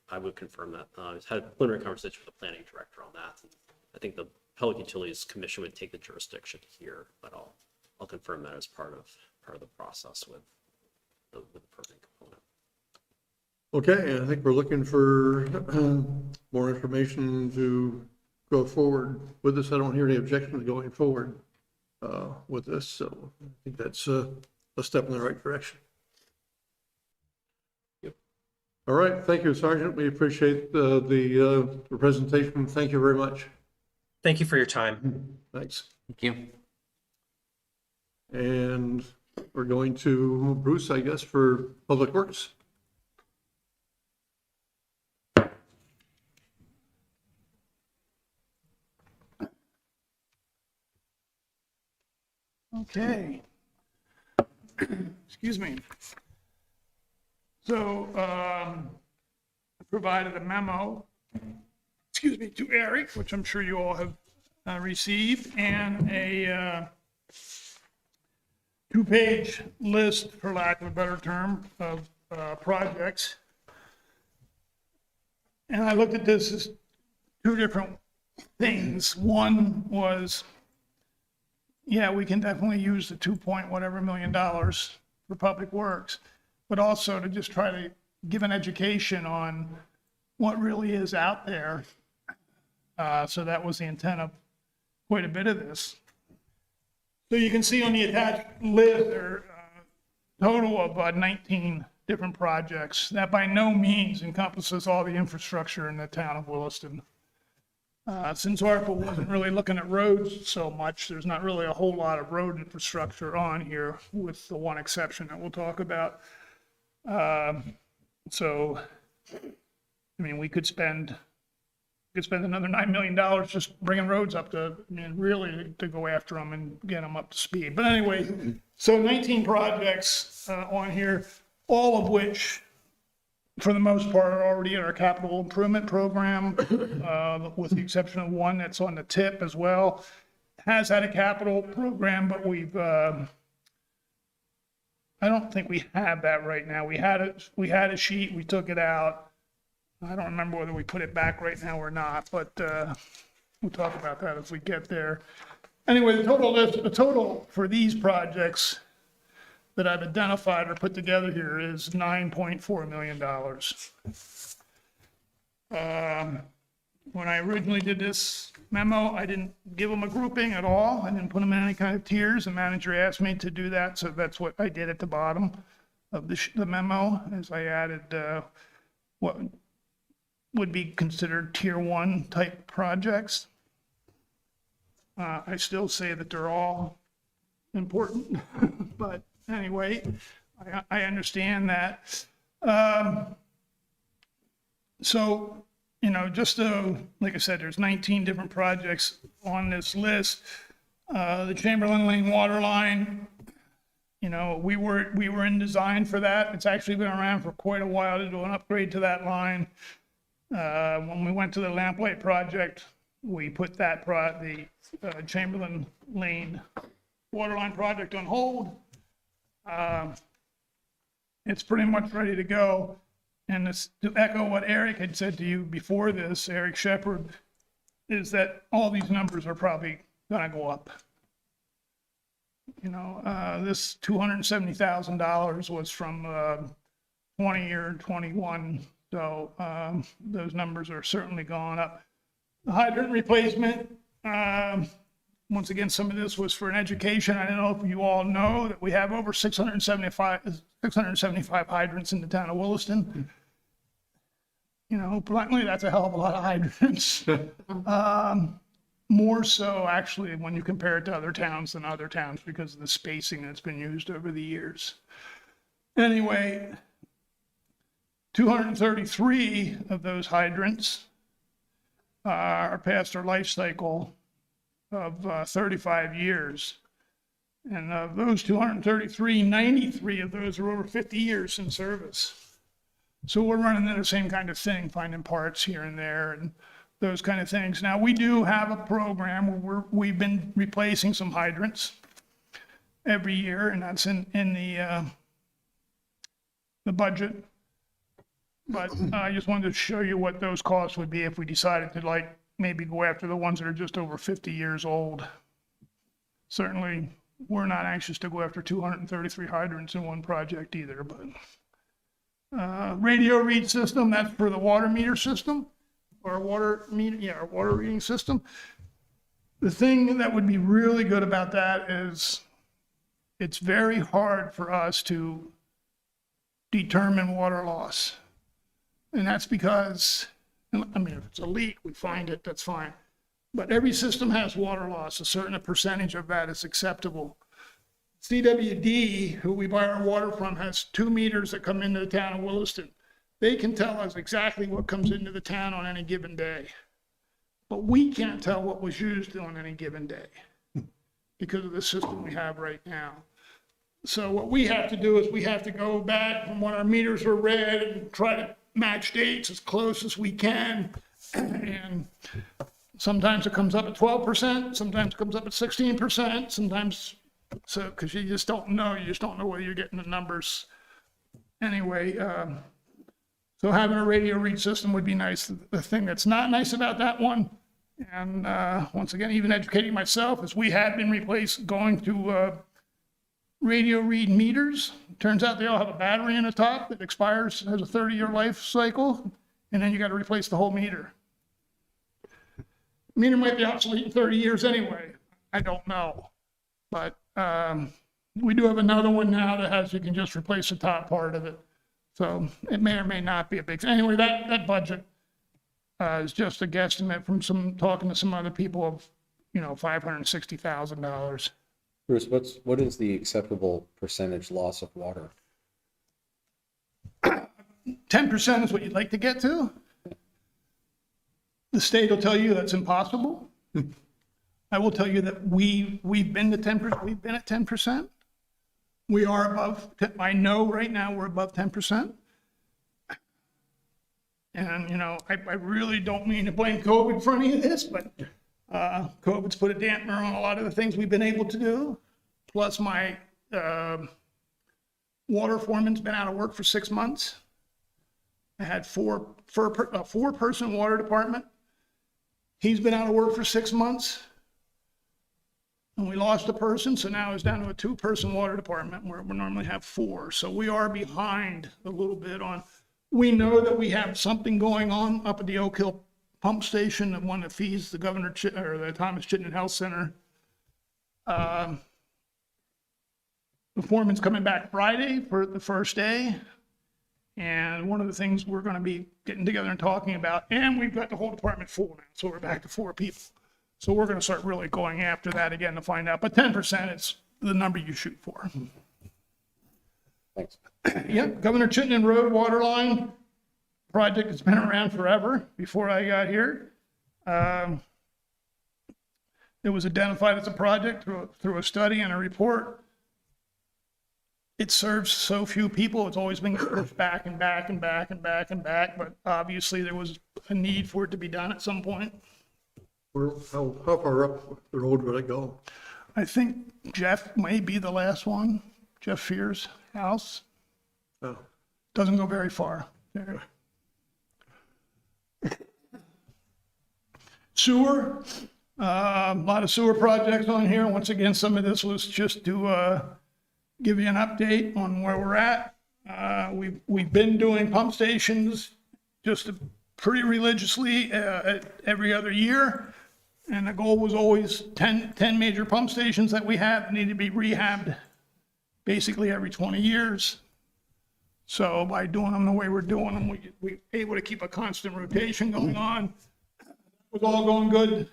I would confirm that. I had a preliminary conversation with the planning director on that. And I think the Public Utilities Commission would take the jurisdiction here, but I'll confirm that as part of the process with the permitting component. Okay, I think we're looking for more information to go forward with this. I don't hear any objection to going forward with this, so I think that's a step in the right direction. Yep. All right, thank you, Sergeant. We appreciate the presentation. Thank you very much. Thank you for your time. Thanks. Thank you. And we're going to Bruce, I guess, for Public Works. Okay. Excuse me. So, I provided a memo, to Eric, which I'm sure you all have received, and a 2-page list, for lack of a better term, of projects. And I looked at this as two different things. One was, yeah, we can definitely use the 2-point-whatever million dollars for public works, but also to just try to give an education on what really is out there. So that was the intent of quite a bit of this. So you can see on the attached list, there are a total of 19 different projects. That by no means encompasses all the infrastructure in the town of Williston. Since ARPA wasn't really looking at roads so much, there's not really a whole lot of road infrastructure on here, with the one exception that we'll talk about. So, I mean, we could spend another $9 million just bringing roads up to, I mean, really to go after them and get them up to speed. But anyway, so 19 projects on here, all of which, for the most part, are already in our capital improvement program, with the exception of one that's on the tip as well. Has had a capital program, but I don't think we have that right now. We had a sheet, we took it out. I don't remember whether we put it back right now or not, but we'll talk about that as we get there. Anyway, the total for these projects that I've identified or put together here is $9.4 million. When I originally did this memo, I didn't give them a grouping at all. I didn't put them in any kind of tiers. The manager asked me to do that, so that's what I did at the bottom of the memo, as I added what would be considered tier 1 type projects. I still say that they're all important, but anyway, I understand that. So, you know, just like I said, there's 19 different projects on this list. The Chamberlain Lane water line, you know, we were in design for that. It's actually been around for quite a while to do an upgrade to that line. When we went to the Lamplight project, we put that the Chamberlain Lane waterline project on hold. It's pretty much ready to go. And this, to echo what Eric had said to you before this, Eric Shepherd, is that all these numbers are probably gonna go up. You know, this $270,000 was from 20 or 21. So those numbers are certainly gone up. The hydrant replacement, once again, some of this was for an education. I don't know if you all know that we have over 675 hydrants in the town of Williston. You know, bluntly, that's a hell of a lot of hydrants. More so actually when you compare it to other towns than other towns because of the spacing that's been used over the years. Anyway, 233 of those hydrants are past their life cycle of 35 years. And of those 233, 93 of those are over 50 years in service. So we're running into the same kind of thing, finding parts here and there and those kind of things. Now, we do have a program where we've been replacing some hydrants every year, and that's in the budget. But I just wanted to show you what those costs would be if we decided to like maybe go after the ones that are just over 50 years old. Certainly, we're not anxious to go after 233 hydrants in one project either, but radio read system, that's for the water meter system, our water reading system. The thing that would be really good about that is it's very hard for us to determine water loss. And that's because, I mean, if it's a leak, we find it, that's fine. But every system has water loss. A certain percentage of that is acceptable. CWD, who we buy our water from, has 2 meters that come into the town of Williston. They can tell us exactly what comes into the town on any given day. But we can't tell what was used on any given day because of the system we have right now. So what we have to do is we have to go back from when our meters were read and try to match dates as close as we can. And sometimes it comes up at 12%, sometimes it comes up at 16%, sometimes, so, because you just don't know whether you're getting the numbers. Anyway, so having a radio read system would be nice. The thing that's not nice about that one, and once again, even educating myself, is we have been going to radio read meters. Turns out they all have a battery in the top that expires, has a 30-year life cycle, and then you got to replace the whole meter. Meter might be obsolete in 30 years anyway. I don't know. But we do have another one now that has, you can just replace the top part of it. So it may or may not be a big thing. Anyway, that budget is just a guesstimate from talking to some other people of, $560,000. Bruce, what is the acceptable percentage loss of water? 10% is what you'd like to get to. The state will tell you that's impossible. I will tell you that we've been at 10%. We are above, I know right now we're above 10%. And, I really don't mean to blame COVID for any of this, but COVID's put a dampener on a lot of the things we've been able to do. Plus my water foreman's been out of work for 6 months. I had a four-person water department. He's been out of work for 6 months. And we lost a person, so now it's down to a 2-person water department where we normally have 4. So we are behind a little bit on, we know that we have something going on up at the Oak Hill pump station, the one that feeds the the Thomas Chittenden Health Center. The foreman's coming back Friday for the first day. And one of the things we're going to be getting together and talking about, and we've got the whole department full now, so we're back to 4 people. So we're going to start really going after that again to find out. But 10% is the number you shoot for. Thanks. Yep, Governor Chittenden Road water line project has been around forever before I got here. It was identified as a project through a study and a report. It serves so few people, it's always been pushed back and back and back and back and back, but obviously there was a need for it to be done at some point. How far up the road would it go? I think Jeff may be the last one, Jeff Fear's house. Oh. Doesn't go very far. There. Sewer, a lot of sewer projects on here. Once again, some of this was just to give you an update on where we're at. We've been doing pump stations just pretty religiously every other year. And the goal was always 10 major pump stations that we have need to be rehabbed basically every 20 years. So by doing them the way we're doing them, we able to keep a constant rotation going on. It was all going good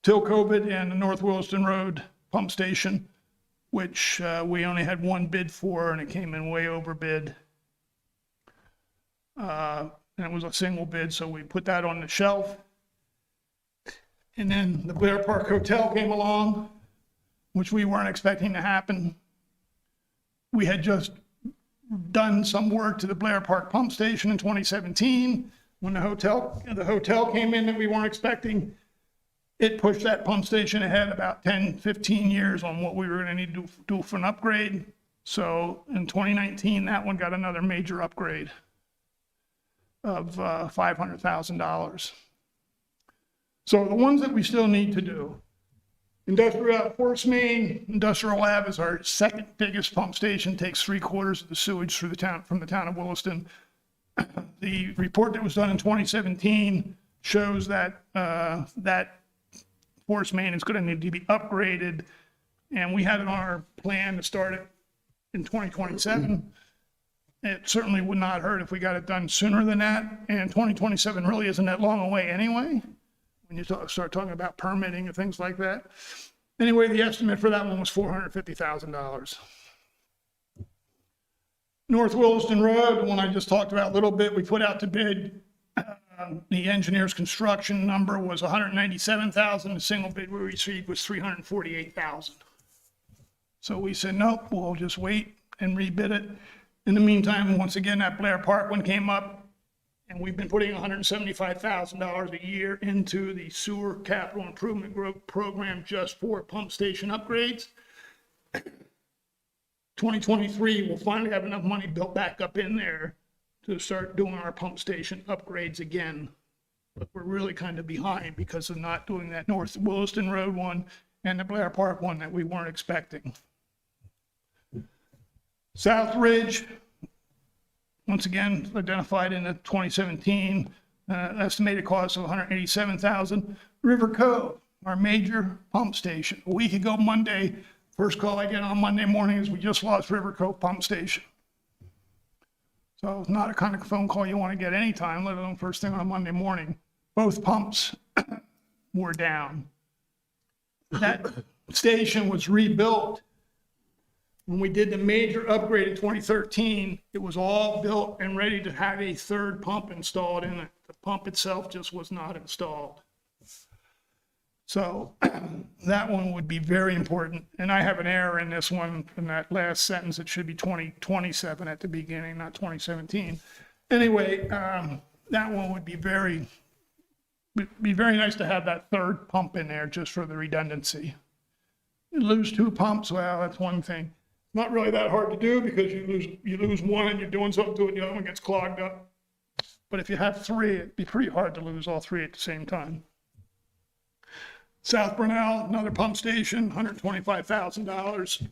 till COVID and the North Williston Road pump station, which we only had one bid for, and it came in way over bid. And it was a single bid, so we put that on the shelf. And then the Blair Park Hotel came along, which we weren't expecting to happen. We had just done some work to the Blair Park pump station in 2017. When the hotel came in that we weren't expecting, it pushed that pump station ahead about 10, 15 years on what we were gonna need to do for an upgrade. So in 2019, that one got another major upgrade of $500,000. So the ones that we still need to do, Industrial Force Main, Industrial Lab is our second biggest pump station, takes 3/4 of the sewage through the town, from the town of Williston. The report that was done in 2017 shows that that Force Main is gonna need to be upgraded, and we had it on our plan to start it in 2027. It certainly would not hurt if we got it done sooner than that, and 2027 really isn't that long away anyway, when you start talking about permitting and things like that. Anyway, the estimate for that one was $450,000. North Williston Road, the one I just talked about a little bit, we put out to bid. The engineer's construction number was $197,000. The single bid we received was $348,000. So we said, nope, we'll just wait and rebid it. In the meantime, once again, that Blair Park one came up, and we've been putting $175,000 a year into the sewer capital improvement program just for pump station upgrades. 2023, we'll finally have enough money built back up in there to start doing our pump station upgrades again. But we're really kind of behind because of not doing that North Williston Road one and the Blair Park one that we weren't expecting. South Ridge, once again, identified in the 2017 estimated cost of $187,000. River Cove, our major pump station. A week ago Monday, first call I get on Monday morning is we just lost River Cove pump station. So it's not a kind of phone call you want to get anytime, let alone first thing on a Monday morning. Both pumps were down. That station was rebuilt. When we did the major upgrade in 2013, it was all built and ready to have a third pump installed in it. The pump itself just was not installed. So that one would be very important. And I have an error in this one, in that last sentence. It should be 2027 at the beginning, not 2017. Anyway, that one would be very nice to have that third pump in there just for the redundancy. You lose 2 pumps, well, that's one thing. Not really that hard to do because you lose one and you're doing something to it, the other one gets clogged up. But if you have 3, it'd be pretty hard to lose all 3 at the same time. South Brunel, another pump station, $125,000.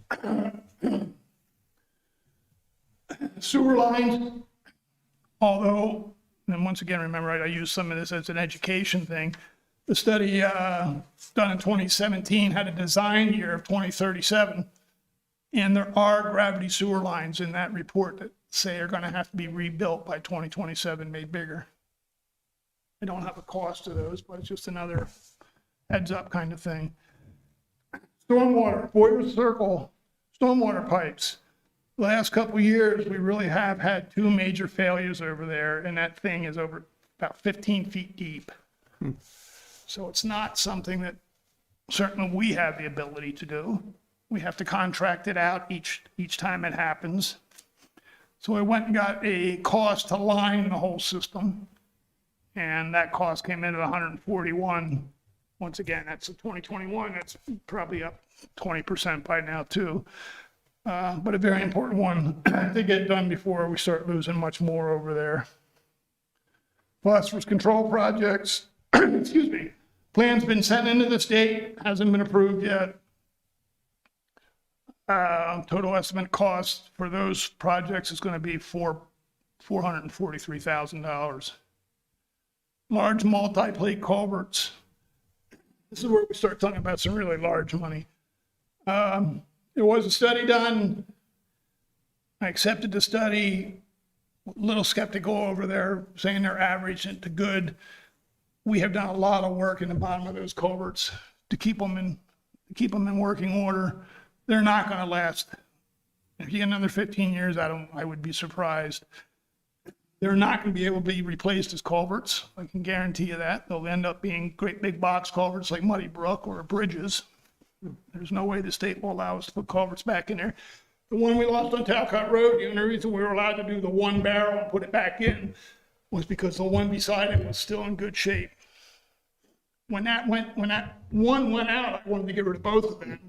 Sewer lines, although, and once again, remember, I use some of this as an education thing. The study done in 2017 had a design year of 2037. And there are gravity sewer lines in that report that say are going to have to be rebuilt by 2027, made bigger. I don't have a cost to those, but it's just another heads up kind of thing. Stormwater, Boyer Circle, stormwater pipes. The last couple of years, we really have had 2 major failures over there, and that thing is over about 15 feet deep. So it's not something that certainly we have the ability to do. We have to contract it out each time it happens. So I went and got a cost to line the whole system, and that cost came in at 141. Once again, that's a 2021. That's probably up 20% by now too. But a very important one to get done before we start losing much more over there. Phosphorus control projects, excuse me. Plan's been sent into the state, hasn't been approved yet. Total estimate cost for those projects is going to be $443,000. Large multi-plate culverts. this is where we start talking about some really large money. There was a study done. I accepted the study, a little skeptical over there, saying they're average to good. We have done a lot of work in the bottom of those culverts to keep them in working order. They're not going to last. If you get another 15 years, I would be surprised. They're not going to be able to be replaced as culverts. I can guarantee you that. They'll end up being great big box culverts like Muddy Brook or bridges. There's no way the state will allow us to put culverts back in there. The one we lost on Talcott Road, the only reason we were allowed to do the one barrel and put it back in was because the one beside it was still in good shape. When that one went out, I wanted to get rid of both of them.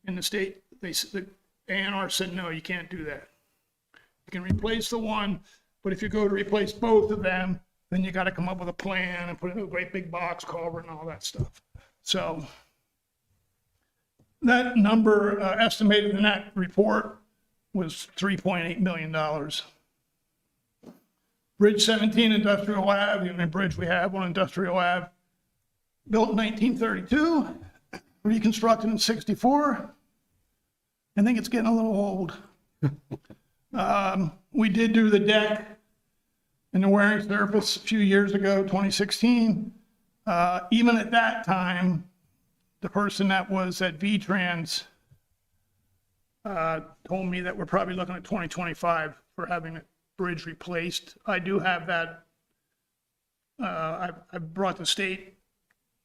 In the state, the ANR said, no, you can't do that. You can replace the one, but if you go to replace both of them, then you got to come up with a plan and put in a great big box culvert and all that stuff. So that number estimated in that report was $3.8 million. Bridge 17 Industrial Ave, the only bridge we have on Industrial Ave, built in 1932, reconstructed in 64. I think it's getting a little old. We did do the deck and the wearing surface a few years ago, 2016. Even at that time, the person that was at V-Trans told me that we're probably looking at 2025 for having the bridge replaced. I do have that. I've brought the state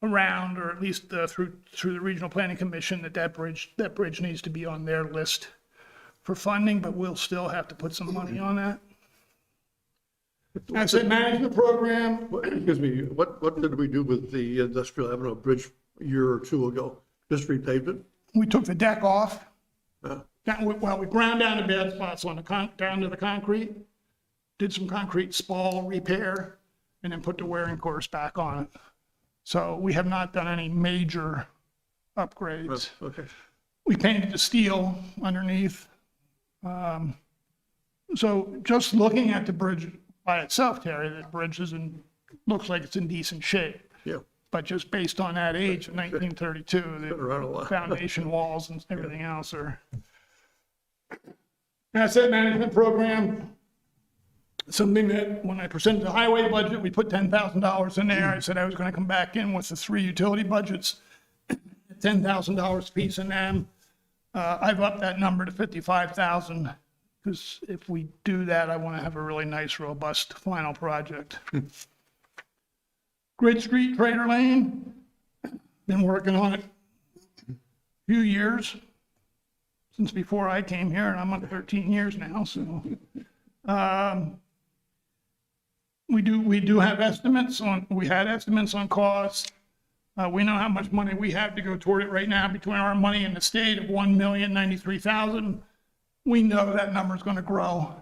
around, or at least through the Regional Planning Commission, that bridge needs to be on their list for funding, but we'll still have to put some money on that. Asset management program. Excuse me, what did we do with the Industrial Avenue Bridge a year or two ago? Just repaved it? We took the deck off. Yeah. Well, we ground down the bad spots on down to the concrete, did some concrete spall repair, and then put the wearing course back on it. So we have not done any major upgrades. Okay. We painted the steel underneath. So just looking at the bridge by itself, Terry, the bridge looks like it's in decent shape. Yeah. But just based on that age of 1932, around a the lot. foundation walls and everything else are. Asset management program, something that when I presented the highway budget, we put $10,000 in there. I said I was going to come back in with the 3 utility budgets, $10,000 a piece in them. I've upped that number to $55,000 because if we do that, I want to have a really nice, robust final project. Grid Street, Trader Lane, been working on it a few years, since before I came here, and I'm on 13 years now, so. We do have estimates we had estimates on costs. We know how much money we have to go toward it right now between our money and the state of $1,093,000. We know that number is going to grow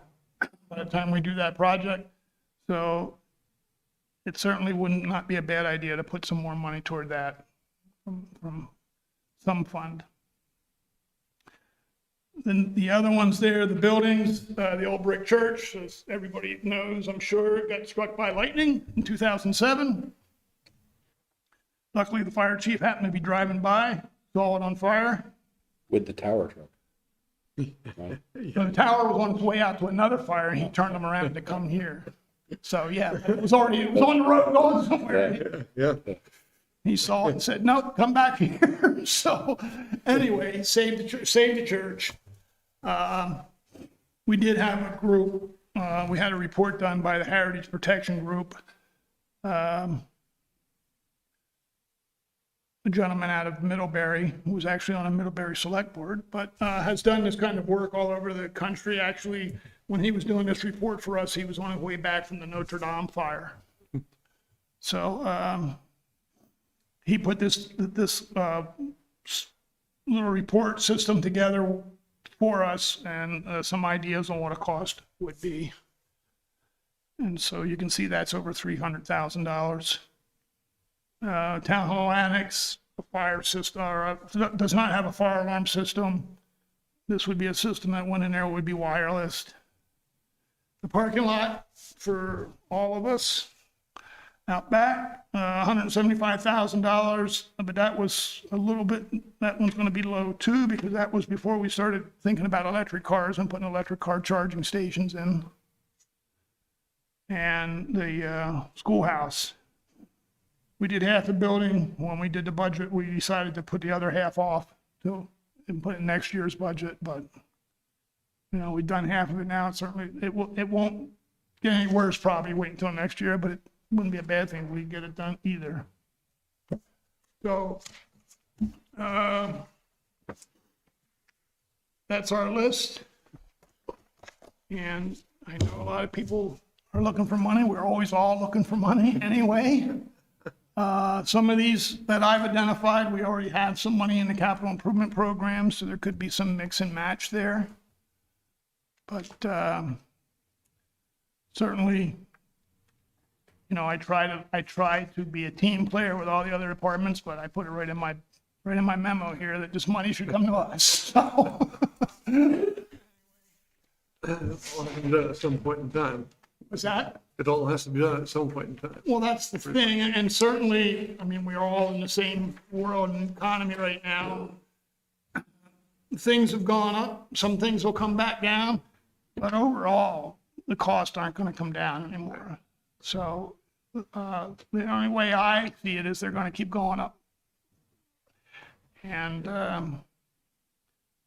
by the time we do that project. So it certainly would not be a bad idea to put some more money toward that from some fund. Then the other ones there, the buildings, the old brick church, as everybody knows, I'm sure, got struck by lightning in 2007. Luckily, the fire chief happened to be driving by, saw it on fire. With the tower truck. Right? So the tower was on its way out to another fire, and he turned them around to come here. So yeah, it was on the road going somewhere. Yeah. He saw it and said, "No, come back here." So anyway, saved the church. We did have a group. We had a report done by the Heritage Protection Group. A gentleman out of Middlebury, who was actually on a Middlebury select board, but has done this kind of work all over the country. Actually, when he was doing this report for us, he was on his way back from the Notre Dame fire. So he put this little report system together for us and some ideas on what a cost would be. And so you can see that's over $300,000. Town Hall Annex, a fire system, does not have a fire alarm system. This would be a system that went in there, would be wireless. The parking lot for all of us, out back, $175,000, but that was a little bit, that one's gonna be low too, because that was before we started thinking about electric cars and putting electric car charging stations in. And the schoolhouse. We did half the building. When we did the budget, we decided to put the other half off and put it in next year's budget, but, you know, we've done half of it now. Certainly, it won't get any worse probably, wait until next year, but it wouldn't be a bad thing if we get it done either. So, that's our list. And I know a lot of people are looking for money. We're always all looking for money anyway. Some of these that I've identified, we already have some money in the capital improvement program, so there could be some mix and match there. But certainly, you know, I try to be a team player with all the other departments, but I put it right in my memo here that this money should come to us. So. It all has to be done at some point in time. What's that? It all has to be done at some point in time. Well, that's the thing, and certainly, I mean, we're all in the same world and economy right now. Things have gone up, some things will come back down, but overall, the costs aren't gonna come down anymore. So, the only way I see it is they're gonna keep going up. And,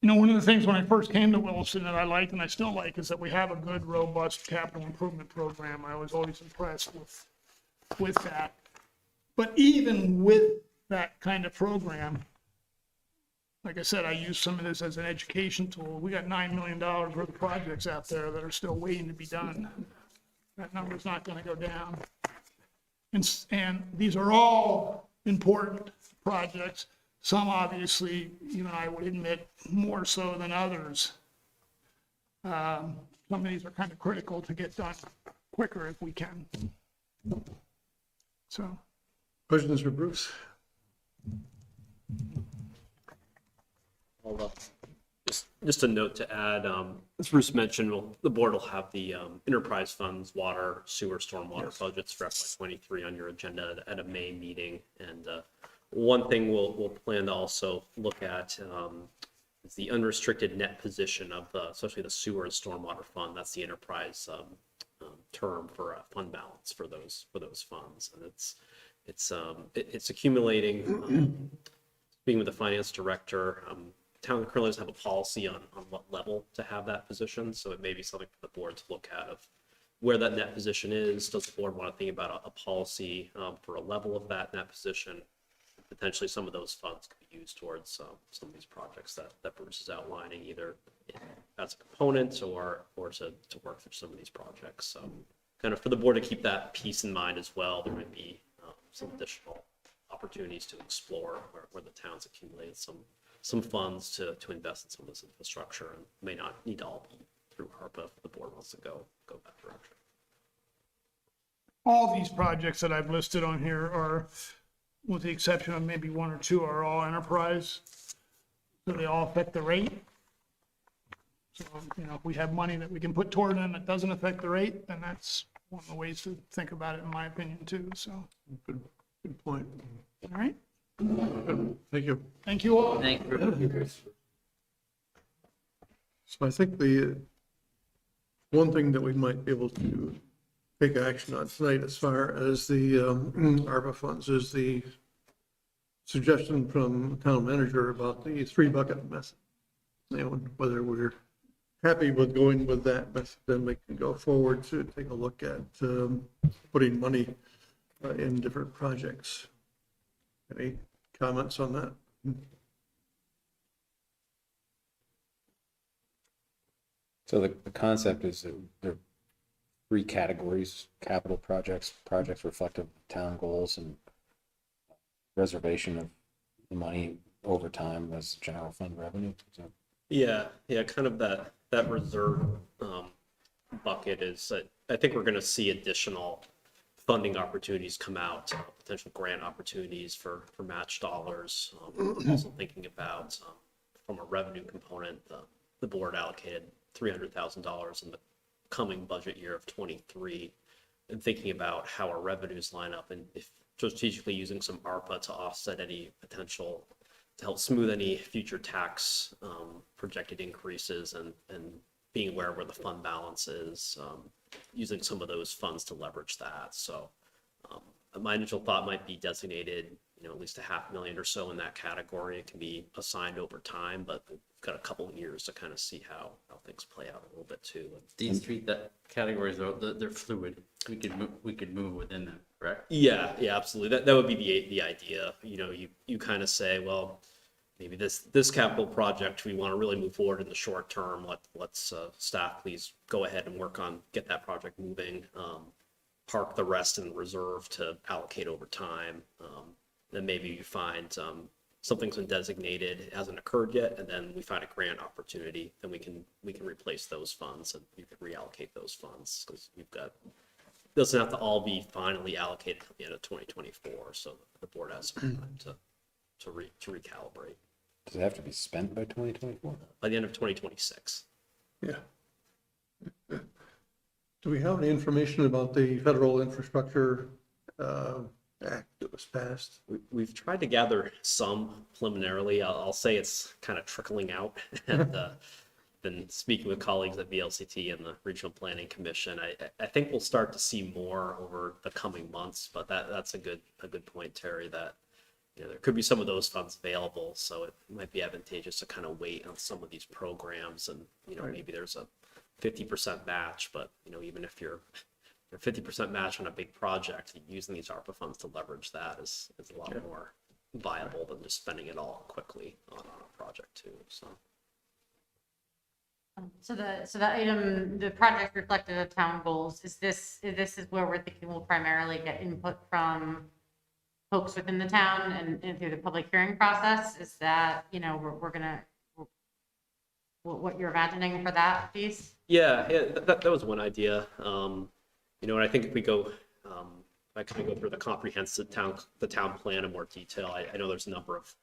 you know, one of the things when I first came to Williston that I liked and I still like is that we have a good, robust capital improvement program. I was always impressed with that. But even with that kind of program, like I said, I use some of this as an education tool. We got $9 million worth of projects out there that are still waiting to be done. That number's not going to go down. And these are all important projects. Some obviously, you know, I would admit more so than others. Some of these are kind of critical to get done quicker if we can. So. Questions for Bruce? I'll, just a note to add, as Bruce mentioned, the board will have the enterprise funds, water, sewer, stormwater budgets for FY23 on your agenda at a May meeting. And one thing we'll plan to also look at is the unrestricted net position of especially the sewer and stormwater fund. That's the enterprise term for fund balance for those funds, and it's accumulating. Being with the finance director, town currently doesn't have a policy on what level to have that position, so it may be something for the board to look at of where that net position is. Does the board want to think about a policy for a level of that net position? Potentially some of those funds could be used towards some of these projects that Bruce is outlining, either as a component or to work through some of these projects. So kind of for the board to keep that piece in mind as well, there might be some additional opportunities to explore where the town's accumulated some funds to invest in some of this infrastructure and may not need to all be through ARPA if the board wants to go that direction. All these projects that I've listed on here are, with the exception of maybe one or two, are all enterprise. So they all affect the rate. So, you know, if we have money that we can put toward them that doesn't affect the rate, then that's one of the ways to think about it, in my opinion, too. So, Good point. all right. Good. Thank you. Thank you all. Thank you. So I think the one thing that we might be able to take action on tonight as far as the ARPA funds is the suggestion from the town manager about the 3-bucket method. You know, whether we're happy with going with that method, then we can go forward to take a look at putting money in different projects. Any comments on that? So the concept is that there are 3 categories: capital projects, projects reflective of town goals, and reservation of the money over time as general fund revenue. So, Yeah, kind of that reserve bucket is, I think we're going to see additional funding opportunities come out, potential grant opportunities for match dollars. Also thinking about from a revenue component, the board allocated $300,000 in the coming budget year of 23 and thinking about how our revenues line up and if strategically using some ARPA to offset any potential, to help smooth any future tax projected increases and being aware of where the fund balance is, using some of those funds to leverage that. So my initial thought might be designated, at least $500,000 or so in that category. It can be assigned over time, but we've got a couple of years to kind of see how things play out a little bit too. These three categories are, they're fluid. We could move within them, correct? Yeah, absolutely. That would be the idea. You kind of say, well, maybe this capital project we want to really move forward in the short term. Let's staff please go ahead and get that project moving. Park the rest in reserve to allocate over time. Then maybe you find something's been designated, it hasn't occurred yet, and then we find a grant opportunity, then we can replace those funds and you can reallocate those funds because it doesn't have to all be finally allocated at the end of 2024. So the board has some time to recalibrate. Does it have to be spent by 2024? By the end of 2026. Yeah. Do we have any information about the federal infrastructure act that was passed? We've tried to gather some preliminarily. I'll say it's kind of trickling out. And been speaking with colleagues at VLCT and the Regional Planning Commission. I think we'll start to see more over the coming months, but that's a good point, Terry, that there could be some of those funds available. So it might be advantageous to kind of wait on some of these programs and, Right. maybe there's a 50% match, but, even if you're 50% match on a big project, using these ARPA funds to leverage that is a lot more viable than just spending it all quickly on a project too. So the item, the project reflected of town goals, this is where we're thinking we'll primarily get input from folks within the town and through the public hearing process? Is that, we're gonna, what you're imagining for that piece? Yeah, that was one idea. And I think if we go, I kind of go through the comprehensive the town plan in more detail. I know there's a number of,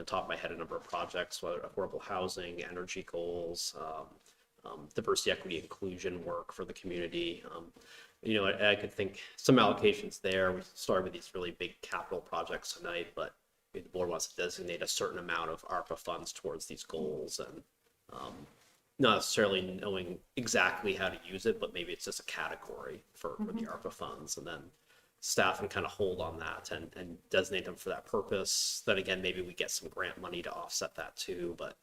top of my head, a number of projects, whether affordable housing, energy goals, diversity, equity, inclusion work for the community. I could think some allocations there. We started with these really big capital projects tonight, but the board wants to designate a certain amount of ARPA funds towards these goals and not necessarily knowing exactly how to use it, but maybe it's just a category for the ARPA funds, and then staff can kind of hold on that and designate them for that purpose. Then again, maybe we get some grant money to offset that too, but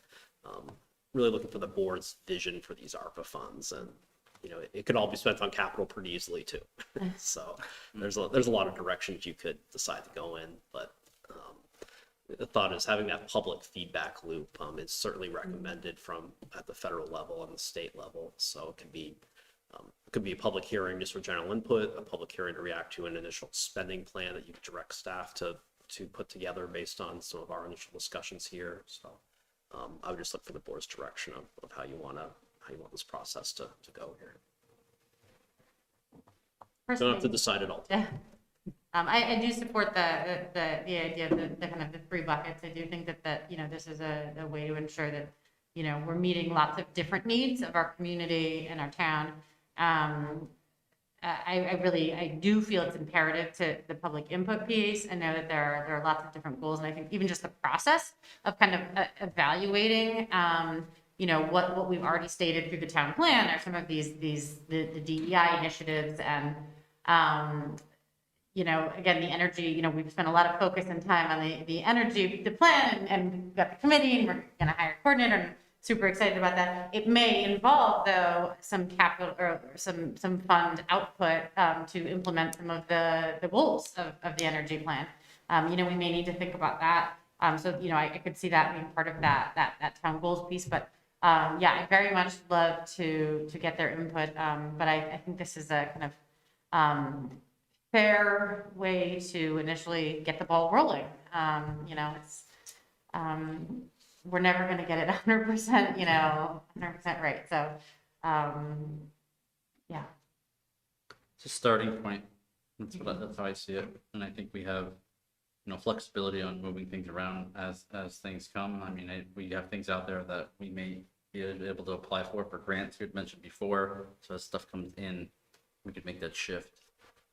really looking for the board's vision for these ARPA funds. And it could all be spent on capital pretty easily too. So there's a lot of directions you could decide to go in, but the thought is having that public feedback loop is certainly recommended at the federal level and the state level. So it could be a public hearing just for general input, a public hearing to react to an initial spending plan that you could direct staff to put together based on some of our initial discussions here. So I would just look for the board's direction of how you want this process to go here. You don't have to decide it all. Yeah. I do support the idea of the kind of the three buckets. I do think that this is a way to ensure that we're meeting lots of different needs of our community and our town. I do feel it's imperative to the public input piece. I know that there are lots of different goals, and I think even just the process of kind of evaluating what we've already stated through the town plan are some of the DEI initiatives and again, the energy, we've spent a lot of focus and time on the energy, the plan, and we've got the committee, and we're going to hire a coordinator, and super excited about that. It may involve, though, some capital or some fund output to implement some of the goals of the energy plan. We may need to think about that. So, I could see that being part of that town goals piece, but I very much love to get their input. But I think this is a kind of fair way to initially get the ball rolling. It's we're never going to get it 100%, 100% right. So, yeah. It's a starting point. That's how I see it. And I think we have, flexibility on moving things around as things come. I mean, we have things out there that we may be able to apply for grants you had mentioned before. So as stuff comes in, we could make that shift.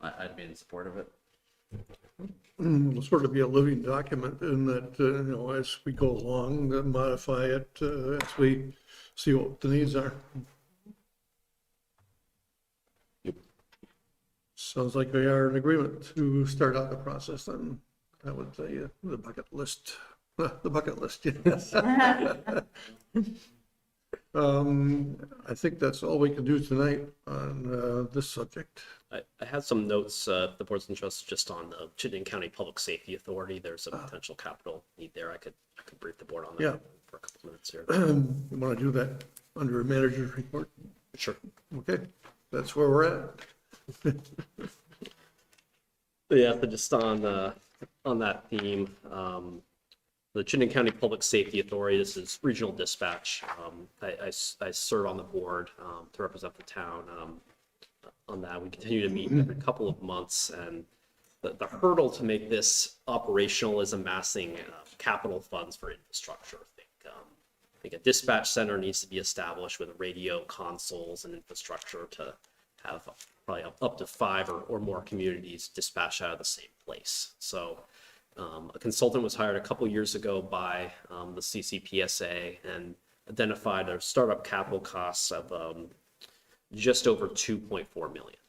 I'd be in support of it. It'll sort of be a living document in that, as we go along, modify it as we see what the needs are. Sounds like we are in agreement to start out the process then. I would say the bucket list, yes. I think that's all we can do tonight on this subject. I had some notes, the board's interested just on the Chittenden County Public Safety Authority. There's a potential capital need there. I could brief the board on that Yeah. for a couple minutes here. You want to do that under a manager's report? Sure. Okay, that's where we're at. Yeah, so just on that theme, the Chittenden County Public Safety Authority, this is regional dispatch. I serve on the board to represent the town on that. We continue to meet every couple of months, and the hurdle to make this operational is amassing capital funds for infrastructure. I think a dispatch center needs to be established with radio consoles and infrastructure to have probably up to 5 or more communities dispatched out of the same place. So a consultant was hired a couple years ago by the CCPSA and identified a startup capital costs of just over 2.4 million.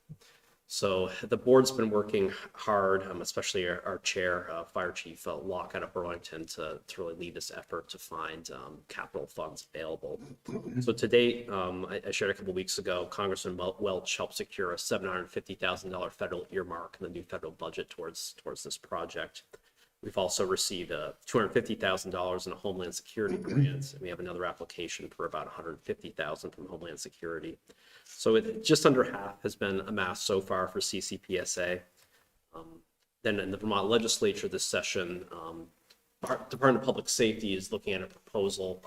So the board's been working hard, especially our chair, Fire Chief Locke out of Burlington, to really lead this effort to find capital funds available. So to date, I shared a couple of weeks ago, Congressman Welch helped secure a $750,000 federal earmark in the new federal budget towards this project. We've also received $250,000 in a Homeland Security grant, and we have another application for about $150,000 from Homeland Security. So just under half has been amassed so far for CCPSA. Then in the Vermont legislature this session, Department of Public Safety is looking at a proposal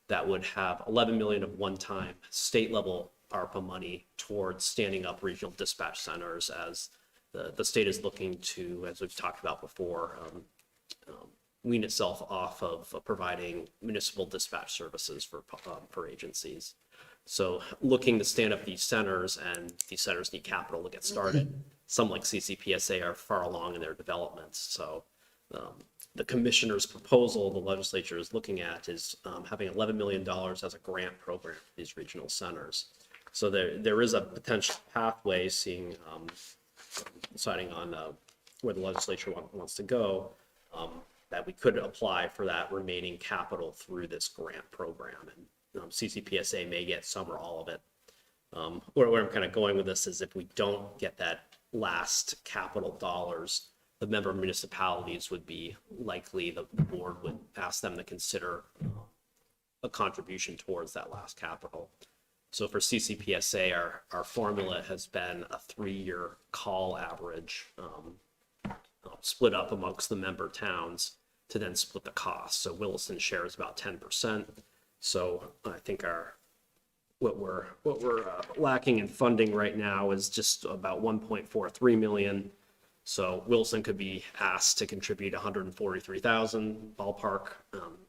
that would have 11 million of one-time state-level ARPA money towards standing up regional dispatch centers as the state is looking to, as we've talked about before, wean itself off of providing municipal dispatch services for agencies. So looking to stand up these centers, and these centers need capital to get started. Some, like CCPSA, are far along in their development. So the commissioner's proposal the legislature is looking at is having $11 million as a grant program for these regional centers. So there is a potential pathway, seeing deciding on where the legislature wants to go, that we could apply for that remaining capital through this grant program. And CCPSA may get some or all of it. Where I'm kind of going with this is, if we don't get that last capital dollars, the member municipalities would be likely, the board would ask them to consider a contribution towards that last capital. So for CCPSA, our formula has been a 3-year call average, split up amongst the member towns to then split the cost. So Williston shares about 10%. So I think what we're lacking in funding right now is just about 1.43 million. So Williston could be asked to contribute 143,000 ballpark.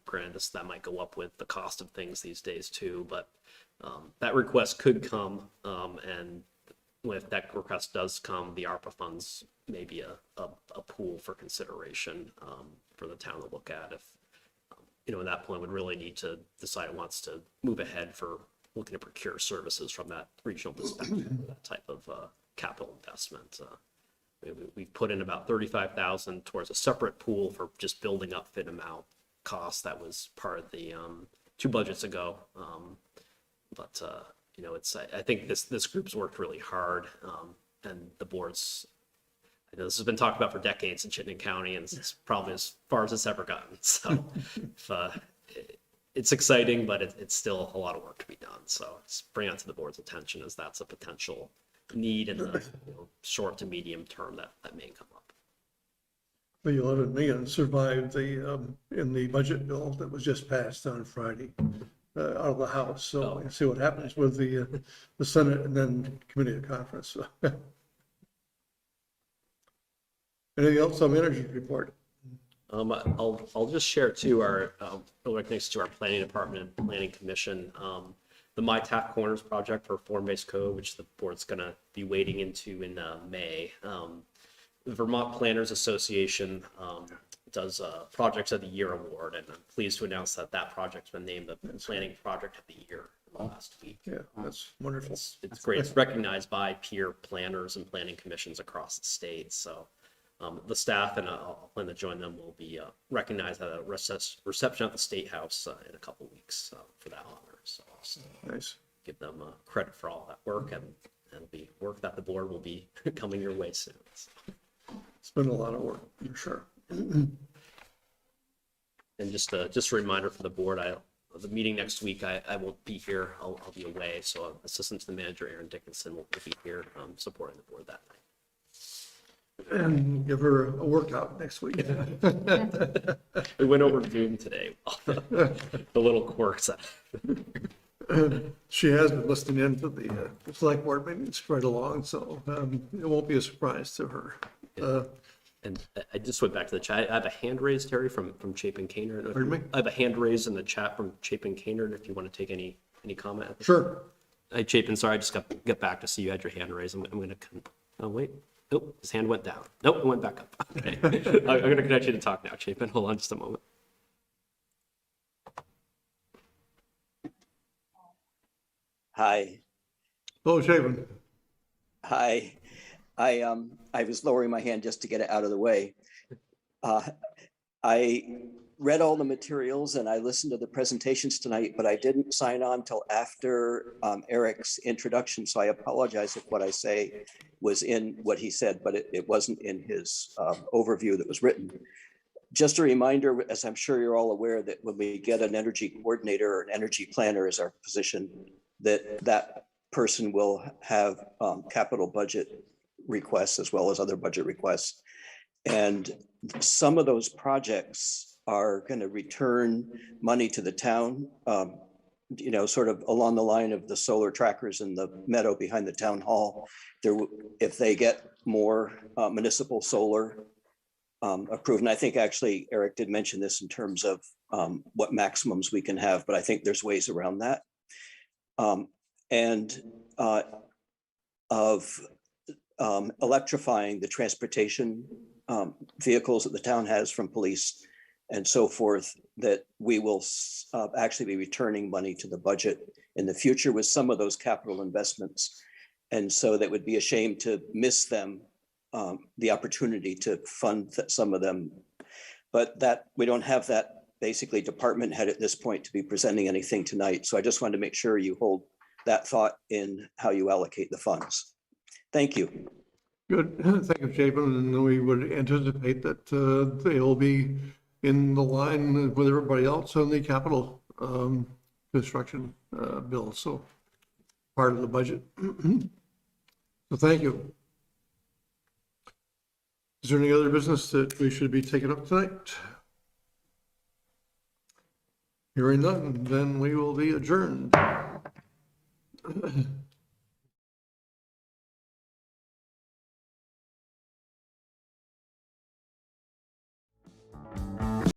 Granted, that might go up with the cost of things these days too, but that request could come, and if that request does come, the ARPA funds may be a pool for consideration for the town to look at. If at that point, would really need to decide it wants to move ahead for looking to procure services from that regional dispatch, that type of capital investment. We've put in about 35,000 towards a separate pool for just building up fit amount costs. That was part of the 2 budgets ago. I think this group's worked really hard, and the board's, this has been talked about for decades in Chittenden County, and it's probably as far as it's ever gotten. So it's exciting, but it's still a lot of work to be done. So it's bring it to the board's attention, as that's a potential need in the short to medium term that may come up. The 11 million survived in the budget bill that was just passed on Friday out of the House. So we'll see what happens with the Senate and then committee of conference. So. Anything else on manager's report? I'll just share too, our right next to our planning department and planning commission. the My Tap Corners project for form-based code, which the board's gonna be wading into in May. The Vermont Planners Association does a Projects of the Year award, and I'm pleased to announce that that project's been named the Planning Project of the Year last week. Yeah, that's wonderful. It's great. It's recognized by peer planners and planning commissions across the state. So the staff, and I'll plan to join them, will be recognized at a reception at the State House in a couple weeks for that honor. So I'll just Nice. give them credit for all that work, and it'll be work that the board will be coming your way soon. So. It's been a lot of work, for sure. And just a reminder for the board, the meeting next week, I won't be here. I'll be away. So Assistant to the Manager, Aaron Dickinson, will be here supporting the board that night. And give her a workout next week. We went over Zoom today. The little quirks. She has been listening in to the select board meetings right along, so it won't be a surprise to her. And I just went back to the chat. I have a hand raised, Terry, from Chapin Caner. Pardon me? I have a hand raised in the chat from Chapin Caner. If you want to take any comment. At this Sure. Hey, Chapin, sorry, I just got back to see you had your hand raised. I'm going to. Oh wait. Oh, his hand went down. Nope, it went back up. Okay. I'm going to connect you to talk now, Chapin. Hold on just a moment. Hi. Hello, Shaven. Hi. I was lowering my hand just to get it out of the way. I read all the materials and I listened to the presentations tonight, but I didn't sign on till after Eric's introduction. So I apologize if what I say was in what he said, but it wasn't in his overview that was written. Just a reminder, as I'm sure you're all aware, that when we get an energy coordinator or an energy planner as our position, that person will have capital budget requests as well as other budget requests. And some of those projects are going to return money to the town, sort of along the line of the solar trackers in the meadow behind the town hall. If they get more municipal solar approved, and I think actually Eric did mention this in terms of what maximums we can have, but I think there's ways around that. Electrifying the transportation vehicles that the town has from police and so forth, that we will actually be returning money to the budget in the future with some of those capital investments. And so that would be a shame to miss them, the opportunity to fund some of them. But that we don't have that basically department head at this point to be presenting anything tonight. So I just wanted to make sure you hold that thought in how you allocate the funds. Thank you. Good. Thank you, Shaven. And we would anticipate that they'll be in the line with everybody else on the capital construction bill. So part of the budget. So thank you. Is there any other business that we should be taking up tonight? Hearing none, then we will be adjourned.